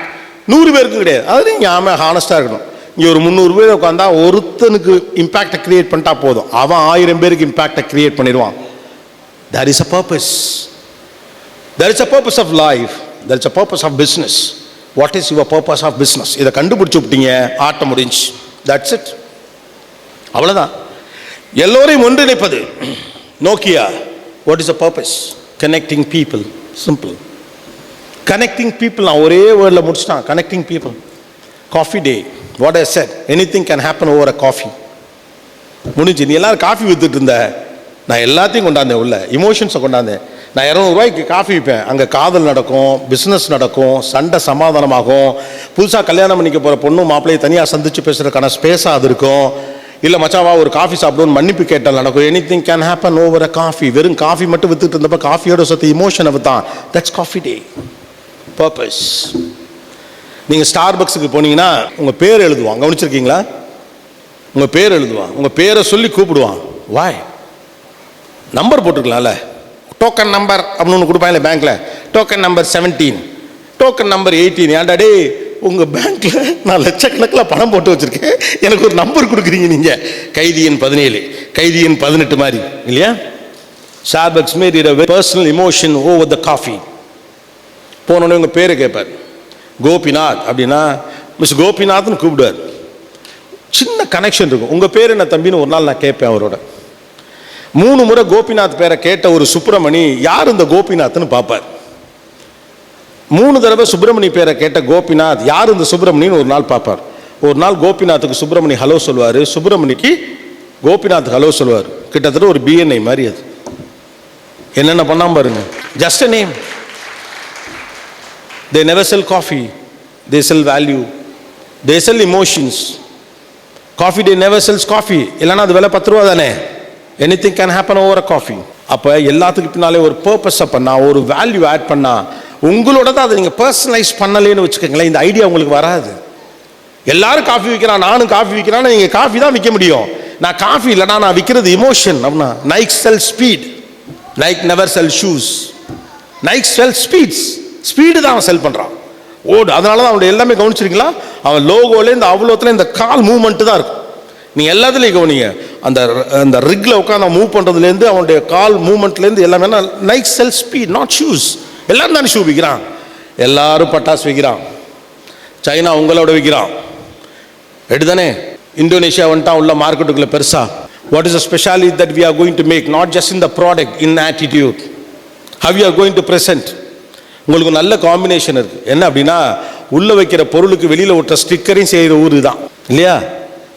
100 பேருக்கு கிடையாது, அது நீங்கள் ஹானஸ்டாக இருக்கணும். இங்கே ஒரு 300 பேர் உட்காந்தா ஒருத்தனுக்கு இம்பேக்டை கிரியேட் பண்ணிட்டா போதும், அவன் 1000 பேருக்கு இம்பேக்டை கிரியேட் பண்ணிடுவான். That is a purpose. There is a purpose of life. There is a purpose of business. What is your purpose of business? இதை கண்டுபிடிச்சு விட்டீங்க, ஆட்டம் முடிஞ்சு. That's it. அவ்வளோதான். எல்லோரையும் ஒன்றிணைப்பது. Nokia, what is the purpose? Connecting people. Simple. Connecting people. நான் ஒரே வேர்டில் முடிச்சிட்டான், connecting people. Coffee day. What I said, anything can happen over a coffee. முடிஞ்சு. நீ எல்லாரும் காஃபி வித்துட்டு இருந்த, நான் எல்லாத்தையும் கொண்டாந்தேன், உள்ள இமோஷன்ஸை கொண்டாந்தேன். நான் 200 ரூபாய்க்கு காஃபி விற்பேன், அங்கே காதல் நடக்கும், பிஸ்னஸ் நடக்கும், சண்டை சமாதானமாகும், புதுசாக கல்யாணம் பண்ணிக்க போகிற பொண்ணு மாப்பிள்ளையை தனியாக சந்தித்து பேசுகிறதுக்கான ஸ்பேஸாக அது இருக்கும். இல்லை மச்சாவா ஒரு காஃபி சாப்பிடுவோன்னு மன்னிப்பு கேட்டால் நடக்கும். Anything can happen over a coffee. வெறும் காஃபி மட்டும் வித்துட்டு இருந்தப்போ காஃபியோட சத்து இமோஷனை வித்தான். That's Coffee Day. பர்பஸ். நீங்கள் ஸ்டார்பக்ஸுக்கு போனீங்கன்னா உங்கள் பேர் எழுதுவான், கவனிச்சிருக்கீங்களா? உங்கள் பேர் எழுதுவான், உங்கள் பேரை சொல்லி கூப்பிடுவான். வாய் நம்பர் போட்டுருக்கலாம்ல, டோக்கன் நம்பர் அப்படின்னு ஒன்று கொடுப்பாங்களே பேங்க்கில், டோக்கன் நம்பர் 17, டோக்கன் நம்பர் 18. ஏன்டா டே, உங்கள் பேங்க்கில் நான் லட்சக்கணக்கில் பணம் போட்டு வச்சுருக்கேன், எனக்கு ஒரு நம்பர் கொடுக்குறீங்க நீங்கள்? கைதி எண் 17, கைதி எண் 18 மாதிரி இல்லையா? Starbucks made it a personal emotion over the coffee. போனோடனே உங்கள் பேரை கேட்பார். கோபிநாத் அப்படின்னா மிஸ் கோபிநாத்னு கூப்பிடுவார். சின்ன கனெக்ஷன் இருக்கும். உங்கள் பேர் என்ன தம்பின்னு ஒரு நாள் நான் கேட்பேன் அவரோட. 3 முறை கோபிநாத் பேரை கேட்ட ஒரு சுப்பிரமணி யார் இந்த கோபிநாத்னு பார்ப்பார். 3 தடவை சுப்பிரமணி பேரை கேட்ட கோபிநாத் யார் இந்த சுப்பிரமணின்னு ஒரு நாள் பார்ப்பார். ஒரு நாள் கோபிநாத்துக்கு சுப்பிரமணி ஹலோ சொல்லுவார், சுப்பிரமணிக்கு கோபிநாத் ஹலோ சொல்லுவார். கிட்டத்தட்ட ஒரு பிஎன்ஐ மாதிரி. அது என்னென்ன பண்ணாம பாருங்க. Just a name. They never sell coffee, they sell value, they sell emotions. Coffee day never sells coffee. இல்லைன்னா அது விலை 10 ரூபா தானே. Anything can happen over a coffee. அப்போ எல்லாத்துக்கு பின்னாலே ஒரு பர்பஸை பண்ணா, ஒரு வேல்யூ ஆட் பண்ணா, உங்களோட தான் அதை நீங்கள் பர்சனலைஸ் பண்ணலேன்னு வச்சுக்கோங்களேன், இந்த ஐடியா உங்களுக்கு வராது. எல்லாரும் காஃபி விற்கிறான், நானும் காஃபி விற்கிறான்னு நீங்கள் காஃபி தான் விற்க முடியும். நான் காஃபி இல்லைனா நான் விற்கிறது இமோஷன். அப்படின்னா நைக் செல் ஸ்பீட், நைக் நெவர் செல் ஷூஸ். நைக் செல் ஸ்பீட்ஸ். ஸ்பீடு தான் அவன் செல் பண்ணுறான், ஓடு. அதனால தான் அவனுடைய எல்லாமே கவனிச்சிருக்கீங்களா, அவன் லோகோலேருந்து அவ்வளோத்துல இந்த கால் மூவ்மெண்ட்டு தான் இருக்கும். நீங்கள் எல்லாத்துலேயும் கவனிங்க, அந்த அந்த ரிக்கில் உட்காந்து மூவ் பண்ணுறதுலேருந்து அவனுடைய கால் மூவ்மெண்ட்லேருந்து எல்லாமே. Nike sell speed, not shoes. எல்லாரும் தானே ஷூ விற்கிறான், எல்லாரும் பட்டாசு விற்கிறான், சைனா உங்களோட விற்கிறான், எடுத்தானே. இந்தோனேஷியா வந்துட்டான் உள்ள மார்க்கெட்டுக்குள்ள பெருசா. What is the speciality that we are going to make, not just in the product, in attitude, how you are going to present. உங்களுக்கு நல்ல காம்பினேஷன் இருக்குது. என்ன அப்படின்னா, உள்ளே வைக்கிற பொருளுக்கு வெளியில் ஒட்டுற ஸ்டிக்கரையும் செய்கிற ஊர் தான் இல்லையா?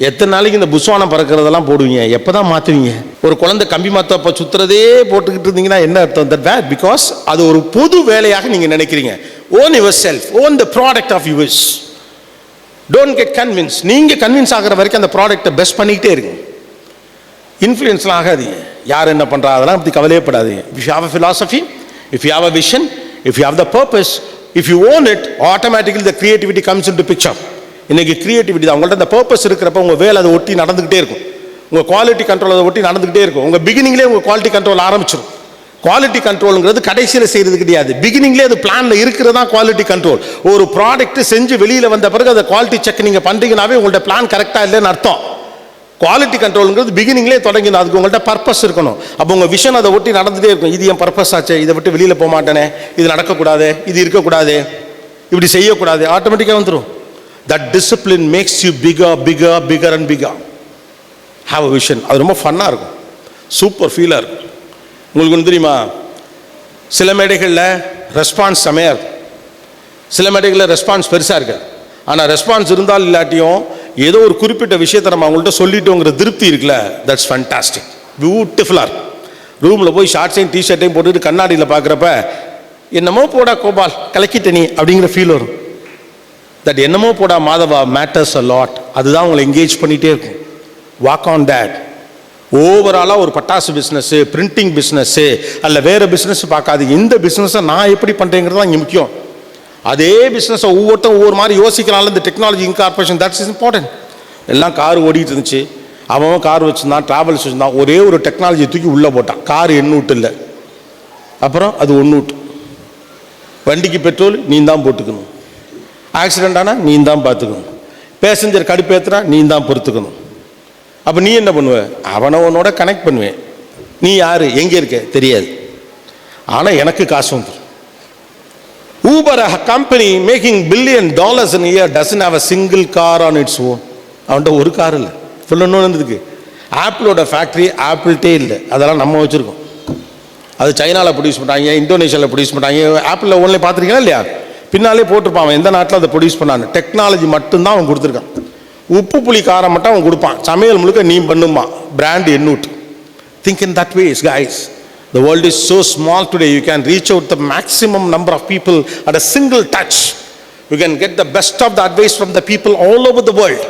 எத்தனை நாளைக்கு இந்த புஸ்வானம் பறக்கிறதெல்லாம் போடுவீங்க? எப்போ தான் மாற்றுவீங்க? ஒரு குழந்தை கம்பி மாற்றப்போ சுற்றுறதே போட்டுக்கிட்டு இருந்தீங்கன்னா என்ன அர்த்தம்? தட் வேர் பிகாஸ் அது ஒரு பொது வேலையாக நீங்கள் நினைக்கிறீங்க. Own yourself, own the product of yours. Don't get convince. நீங்கள் கன்வின்ஸ் ஆகிற வரைக்கும் அந்த ப்ராடக்டை பெஸ்ட் பண்ணிக்கிட்டே இருங்க. இன்ஃப்ளூயன்ஸ்லாம் ஆகாதீங்க. யார் என்ன பண்ணுறா அதெல்லாம் பற்றி கவலையப்படாதீங்க. If you have a philosophy, if you have a vision, if you have the purpose, if you own it, automatically the creativity comes in to picture. இன்னைக்கு கிரியேட்டிவிட்டி தான். உங்கள்கிட்ட அந்த பர்பஸ் இருக்கிறப்ப உங்கள் வேலை அதை ஒட்டி நடந்துக்கிட்டே இருக்கும். உங்கள் குவாலிட்டி கண்ட்ரோல் அதை ஒட்டி நடந்துக்கிட்டே இருக்கும். உங்கள் பிகினிங்லேயே உங்கள் குவாலிட்டி கண்ட்ரோல் ஆரம்பிச்சிடும். குவாலிட்டி கண்ட்ரோலுங்கிறது கடைசியில் செய்கிறது கிடையாது, பிகினிங்லேயே அது பிளானில் இருக்கிறது தான் குவாலிட்டி கண்ட்ரோல். ஒரு ப்ராடக்ட் செஞ்சு வெளியில் வந்த பிறகு அதை குவாலிட்டி செக் நீங்கள் பண்ணுறீங்கன்னாவே உங்கள்ட்ட பிளான் கரெக்டாக இல்லைன்னு அர்த்தம். குவாலிட்டி கண்ட்ரோலுங்கிறது பிகினிங்லேயே தொடங்கிடும். அதுக்கு உங்கள்கிட்ட பர்பஸ் இருக்கணும். அப்போ உங்கள் விஷன் அதை ஒட்டி நடந்துகிட்டே இருக்கும். இது என் பர்பஸ் ஆச்சு, இதை விட்டு வெளியில் போக மாட்டேனே, இது நடக்கக்கூடாது, இது இருக்கக்கூடாது, இப்படி செய்யக்கூடாது, ஆட்டோமேட்டிக்காக வந்துடும். That discipline makes you bigger, bigger, bigger and bigger. Have a vision. அது ரொம்ப ஃபன்னாக இருக்கும், சூப்பர் ஃபீலாக இருக்கும். உங்களுக்கு ஒன்று தெரியுமா, சில மேடைகளில் ரெஸ்பான்ஸ் செமையாக இருக்கும், சில மேடைகளில் ரெஸ்பான்ஸ் பெருசாக இருக்காது. ஆனால் ரெஸ்பான்ஸ் இருந்தால் இல்லாட்டியும் ஏதோ ஒரு குறிப்பிட்ட விஷயத்தை நம்ம அவங்கள்ட்ட சொல்லிட்டோங்கிற திருப்தி இருக்குல்ல, தட்ஸ் ஃபேண்டாஸ்டிக், பியூட்டிஃபுல்லாக இருக்கும். ரூமில் போய் ஷார்ட்ஸையும் டிஷர்ட்டையும் போட்டுட்டு கண்ணாடியில் பார்க்குறப்ப என்னமோ போடா கோபால் கலக்கிட்ட நீ அப்படிங்கிற ஃபீல் வரும். தட் என்னமோ போடா மாதவா மேட்டர்ஸ் அ லாட். அதுதான் உங்களை என்கேஜ் பண்ணிகிட்டே இருக்கும். Walk on that. ஓவராலாக ஒரு பட்டாசு பிஸ்னஸ்ஸு, பிரிண்டிங் பிஸ்னஸ்ஸு அல்ல வேறு பிஸ்னஸ் பார்க்காது. இந்த பிஸ்னஸை நான் எப்படி பண்ணுறேங்கிறது தான் இங்கே முக்கியம். அதே பிஸ்னஸை ஒவ்வொருத்தரும் ஒவ்வொரு மாதிரி யோசிக்கிறாங்க. இந்த technology incorporation that's is important. எல்லாம் கார் ஓடிட்டு இருந்துச்சு, அவன் கார் வச்சுருந்தான், ட்ராவல்ஸ் வச்சுருந்தான். ஒரே ஒரு டெக்னாலஜி தூக்கி உள்ளே போட்டான். கார் எண்ணூட்டு இல்லை, அப்புறம் அது ஒன்னூட்டு. வண்டிக்கு பெட்ரோல் நீ தான் போட்டுக்கணும், ஆக்சிடென்ட் ஆனால் நீ தான் பார்த்துக்கணும், பேசஞ்சர் கடுப்பேற்றுனா நீ தான் பொறுத்துக்கணும். அப்போ நீ என்ன பண்ணுவ? அவனை உன்னோட கனெக்ட் பண்ணுவேன். நீ யார், எங்கே இருக்க தெரியாது, ஆனால் எனக்கு காசு வந்துடும். Uber, a company making $1 billion in a year, doesn't have a single car on its own. அவன்கிட்ட ஒரு கார் இல்லை, ஃபுல் இன்னொன்று இருந்ததுக்கு. ஆப்பிளோட ஃபேக்ட்ரி ஆப்பிள்கிட்டே இல்லை, அதெல்லாம் நம்ம வச்சுருக்கோம். அது சைனாவில் ப்ரொடியூஸ் பண்ணுறாங்க, இந்தோனேஷியாவில் ப்ரொடியூஸ் பண்ணுறாங்க. ஆப்பிளில் ஒன்றில் பார்த்துருக்கீங்களா இல்லையா? பின்னாலே போட்டிருப்பான் அவன் எந்த நாட்டில் அதை ப்ரொடியூஸ் பண்ணான்னு. டெக்னாலஜி மட்டும்தான் அவன் கொடுத்துருக்கான். உப்பு புளி காரம் மட்டும் அவன் கொடுப்பான், சமையல் முழுக்க நீ பண்ணுமா. பிராண்ட் எண்ணூட். Think in that ways guys. The world is so small today, you can reach out the maximum number of people at a single touch. You can get the best of the advice from the people all over the world.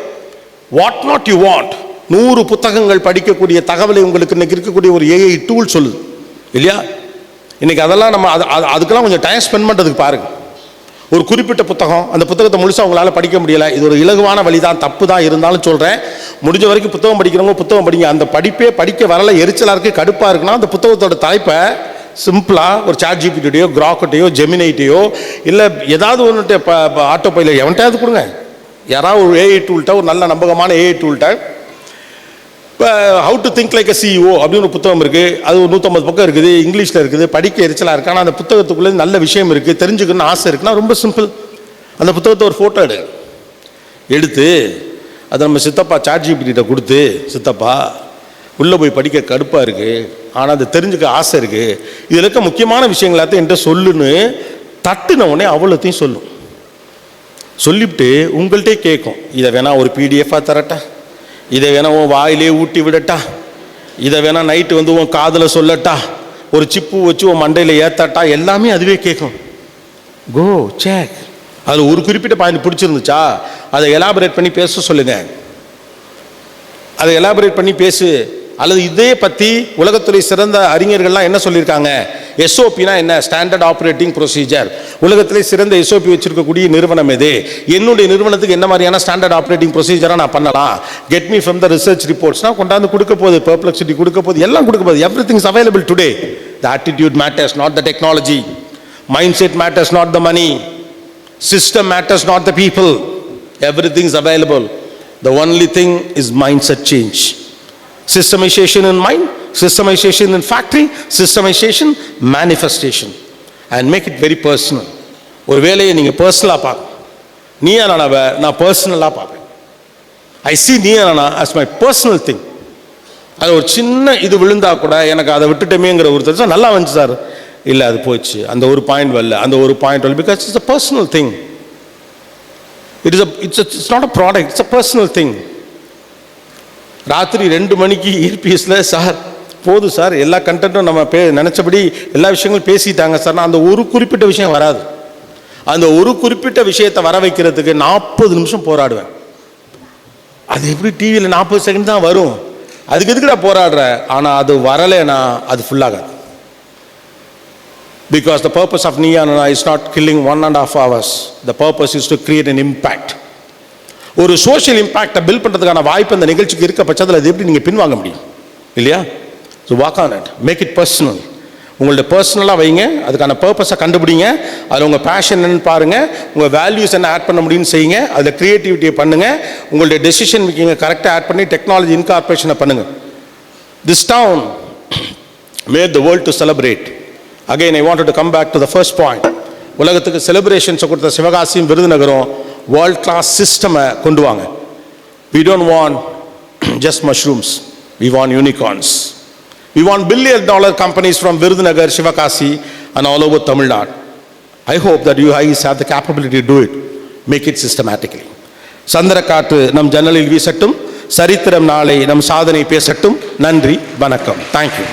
What not you want. 100 புத்தகங்கள் படிக்கக்கூடிய தகவலை உங்களுக்கு இன்னைக்கு இருக்கக்கூடிய ஒரு AI tool சொல்லுது இல்லையா? இன்னைக்கு அதெல்லாம் நம்ம அதுக்கெல்லாம் கொஞ்சம் டைம் ஸ்பெண்ட் பண்ணுறதுக்கு பாருங்க. ஒரு குறிப்பிட்ட புத்தகம், அந்த புத்தகத்தை முழுசாக உங்களால் படிக்க முடியலை, இது ஒரு இலகுவான வழி தான், தப்பு தான், இருந்தாலும் சொல்கிறேன், முடிஞ்ச வரைக்கும் புத்தகம் படிக்கிறவங்க புத்தகம் படிங்க. அந்த படிப்பே படிக்க வரல, எரிச்சலாக இருக்குது, கடுப்பாக இருக்குன்னா அந்த புத்தகத்தோட தலைப்பை சிம்பிளாக ஒரு சாட் ஜிபிடியோ, கிராக்கட்டையோ, ஜெமினைட்டையோ, இல்லை ஏதாவது ஒன்று ஆட்டோ பைலட் எவன்கிட்டயாவது கொடுங்க. யாராவது ஒரு AI டூல்கிட்ட, ஒரு நல்ல நம்பகமான AI டூல்கிட்ட இப்போ how to think like a CEO அப்படின்னு ஒரு புத்தகம் இருக்குது. அது ஒரு 150 பக்கம் இருக்குது, இங்கிலீஷில் இருக்குது, படிக்க எரிச்சலாக இருக்கு. ஆனால் அந்த புத்தகத்துக்குள்ளே நல்ல விஷயம் இருக்குது, தெரிஞ்சுக்கணும்னு ஆசை இருக்குன்னா ரொம்ப சிம்பிள். அந்த புத்தகத்தை ஒரு ஃபோட்டோ எடுத்து அதை நம்ம சித்தப்பா சாட் ஜிபிடிட்ட கொடுத்து, சித்தப்பா உள்ளே போய் படிக்க கடுப்பாக இருக்குது, ஆனால் அதை தெரிஞ்சுக்க ஆசை இருக்குது, இதில் இருக்க முக்கியமான விஷயங்கள் எல்லாத்தையும் என்கிட்ட சொல்லுன்னு தட்டுன உடனே அவ்வளோத்தையும் சொல்லும். சொல்லிவிட்டு உங்கள்கிட்டே கேட்கும், இதை வேணா ஒரு PDF தரட்டா, இதை வேணா உன் வாயிலே ஊட்டி விடட்டா, இதை வேணா நைட்டு வந்து உன் காதில் சொல்லட்டா, ஒரு சிப்பு வச்சு உன் மண்டையில் ஏற்றட்டா, எல்லாமே அதுவே கேட்கும். கோ சேக். அதில் ஒரு குறிப்பிட்ட பாயிண்ட் பிடிச்சிருந்துச்சா அதை எலாபரேட் பண்ணி பேச சொல்லுங்க, அதை எலாபரேட் பண்ணி பேசு. அல்லது இதே பற்றி உலகத்துறை சிறந்த அறிஞர்கள்லாம் என்ன சொல்லியிருக்காங்க? SOPனா என்ன? Standard operating procedure. உலகத்திலே சிறந்த SOP வச்சிருக்கக்கூடிய நிறுவனம் எது? என்னுடைய நிறுவனத்துக்கு என்ன மாதிரியான ஸ்டாண்டர்ட் ஆப்ரேட்டிங் ப்ரொசீஜராக நான் பண்ணலாம்? Get me from the research ரிப்போர்ட்ஸ்னால் கொண்டாந்து கொடுக்க போகுது, பெர்ப்ளெக்சிட்டி கொடுக்க போகுது, எல்லாம் கொடுக்க போகுது. Everything is available today. The attitude matters, not the technology. Mindset matters, not the money. System matters, not the people. Everything is available. The only thing is mindset change. Systemization in mind, systemization in factory, systemization, manifestation, and make it very personal. ஒரு வேலையை நீங்கள் பர்சனலாக பார்க்கணும். நீயா நானாவை நான் பர்சனலாக பார்ப்பேன். ஐ C Neeya Naana as my personal thing. அது ஒரு சின்ன இது விழுந்தா கூட எனக்கு அதை விட்டுட்டமேங்கிற ஒரு தெரிஞ்சா நல்லா வந்துச்சு சார், இல்லை அது போச்சு, அந்த ஒரு பாயிண்ட் வரல, அந்த ஒரு பாயிண்ட் வரல, because it's a personal thing. It's not a product, it's a personal thing. ராத்திரி 2 மணிக்கு இபிஎஸ்ல சார் போதும் சார், எல்லா கண்டென்ட்டும் நம்ம நினச்சபடி எல்லா விஷயங்களும் பேசிட்டாங்க சார், நான் அந்த ஒரு குறிப்பிட்ட விஷயம் வராது. அந்த ஒரு குறிப்பிட்ட விஷயத்தை வர வைக்கிறதுக்கு 40 நிமிஷம் போராடுவேன். அது எப்படி டிவியில் 40 செகண்ட் தான் வரும், அதுக்கு எதுக்குடா போராடுற? ஆனால் அது வரலைன்னா அது ஃபுல்லாகாது. Because the purpose of Niya Nana is not killing 1.5 hours. The purpose is to create an impact. ஒரு சோஷியல் இம்பாக்டை பில்ட் பண்ணுறதுக்கான வாய்ப்பு அந்த நிகழ்ச்சிக்கு இருக்க பட்சத்தில் அது எப்படி நீங்கள் பின்வாங்க முடியும் இல்லையா? So walk on it, make it personal. உங்களுடைய பர்சனலாக வைங்க, அதுக்கான பர்பஸை கண்டுபிடிங்க, அதில் உங்கள் பேஷன் என்னன்னு பாருங்கள், உங்கள் வேல்யூஸ் என்ன ஆட் பண்ண முடியும்னு செய்யுங்க, அதில் க்ரியேட்டிவிட்டியை பண்ணுங்கள், உங்களுடைய டெசிஷன் மேக்கிங்கை கரெக்டாக ஆட் பண்ணி டெக்னாலஜி இன்கார்பரேஷனை பண்ணுங்கள். This town made the world to celebrate. Again, I wanted to come back to the first point. உலகத்துக்கு செலிப்ரேஷன்ஸை கொடுத்த சிவகாசியும் விருதுநகரும் வேர்ல்ட் கிளாஸ் சிஸ்டமை கொண்டு வாங்க. We don't want just mushrooms, we want unicorns. We want billion-dollar companies from Virudhunagar, Shivakasi and all over Tamil Nadu. I hope that you guys have the capability to do it. Make it systematically. சந்திரகாற்று நம் ஜன்னலில் வீசட்டும், சரித்திரம் நாளை நம் சாதனை பேசட்டும். நன்றி, வணக்கம். Thank you.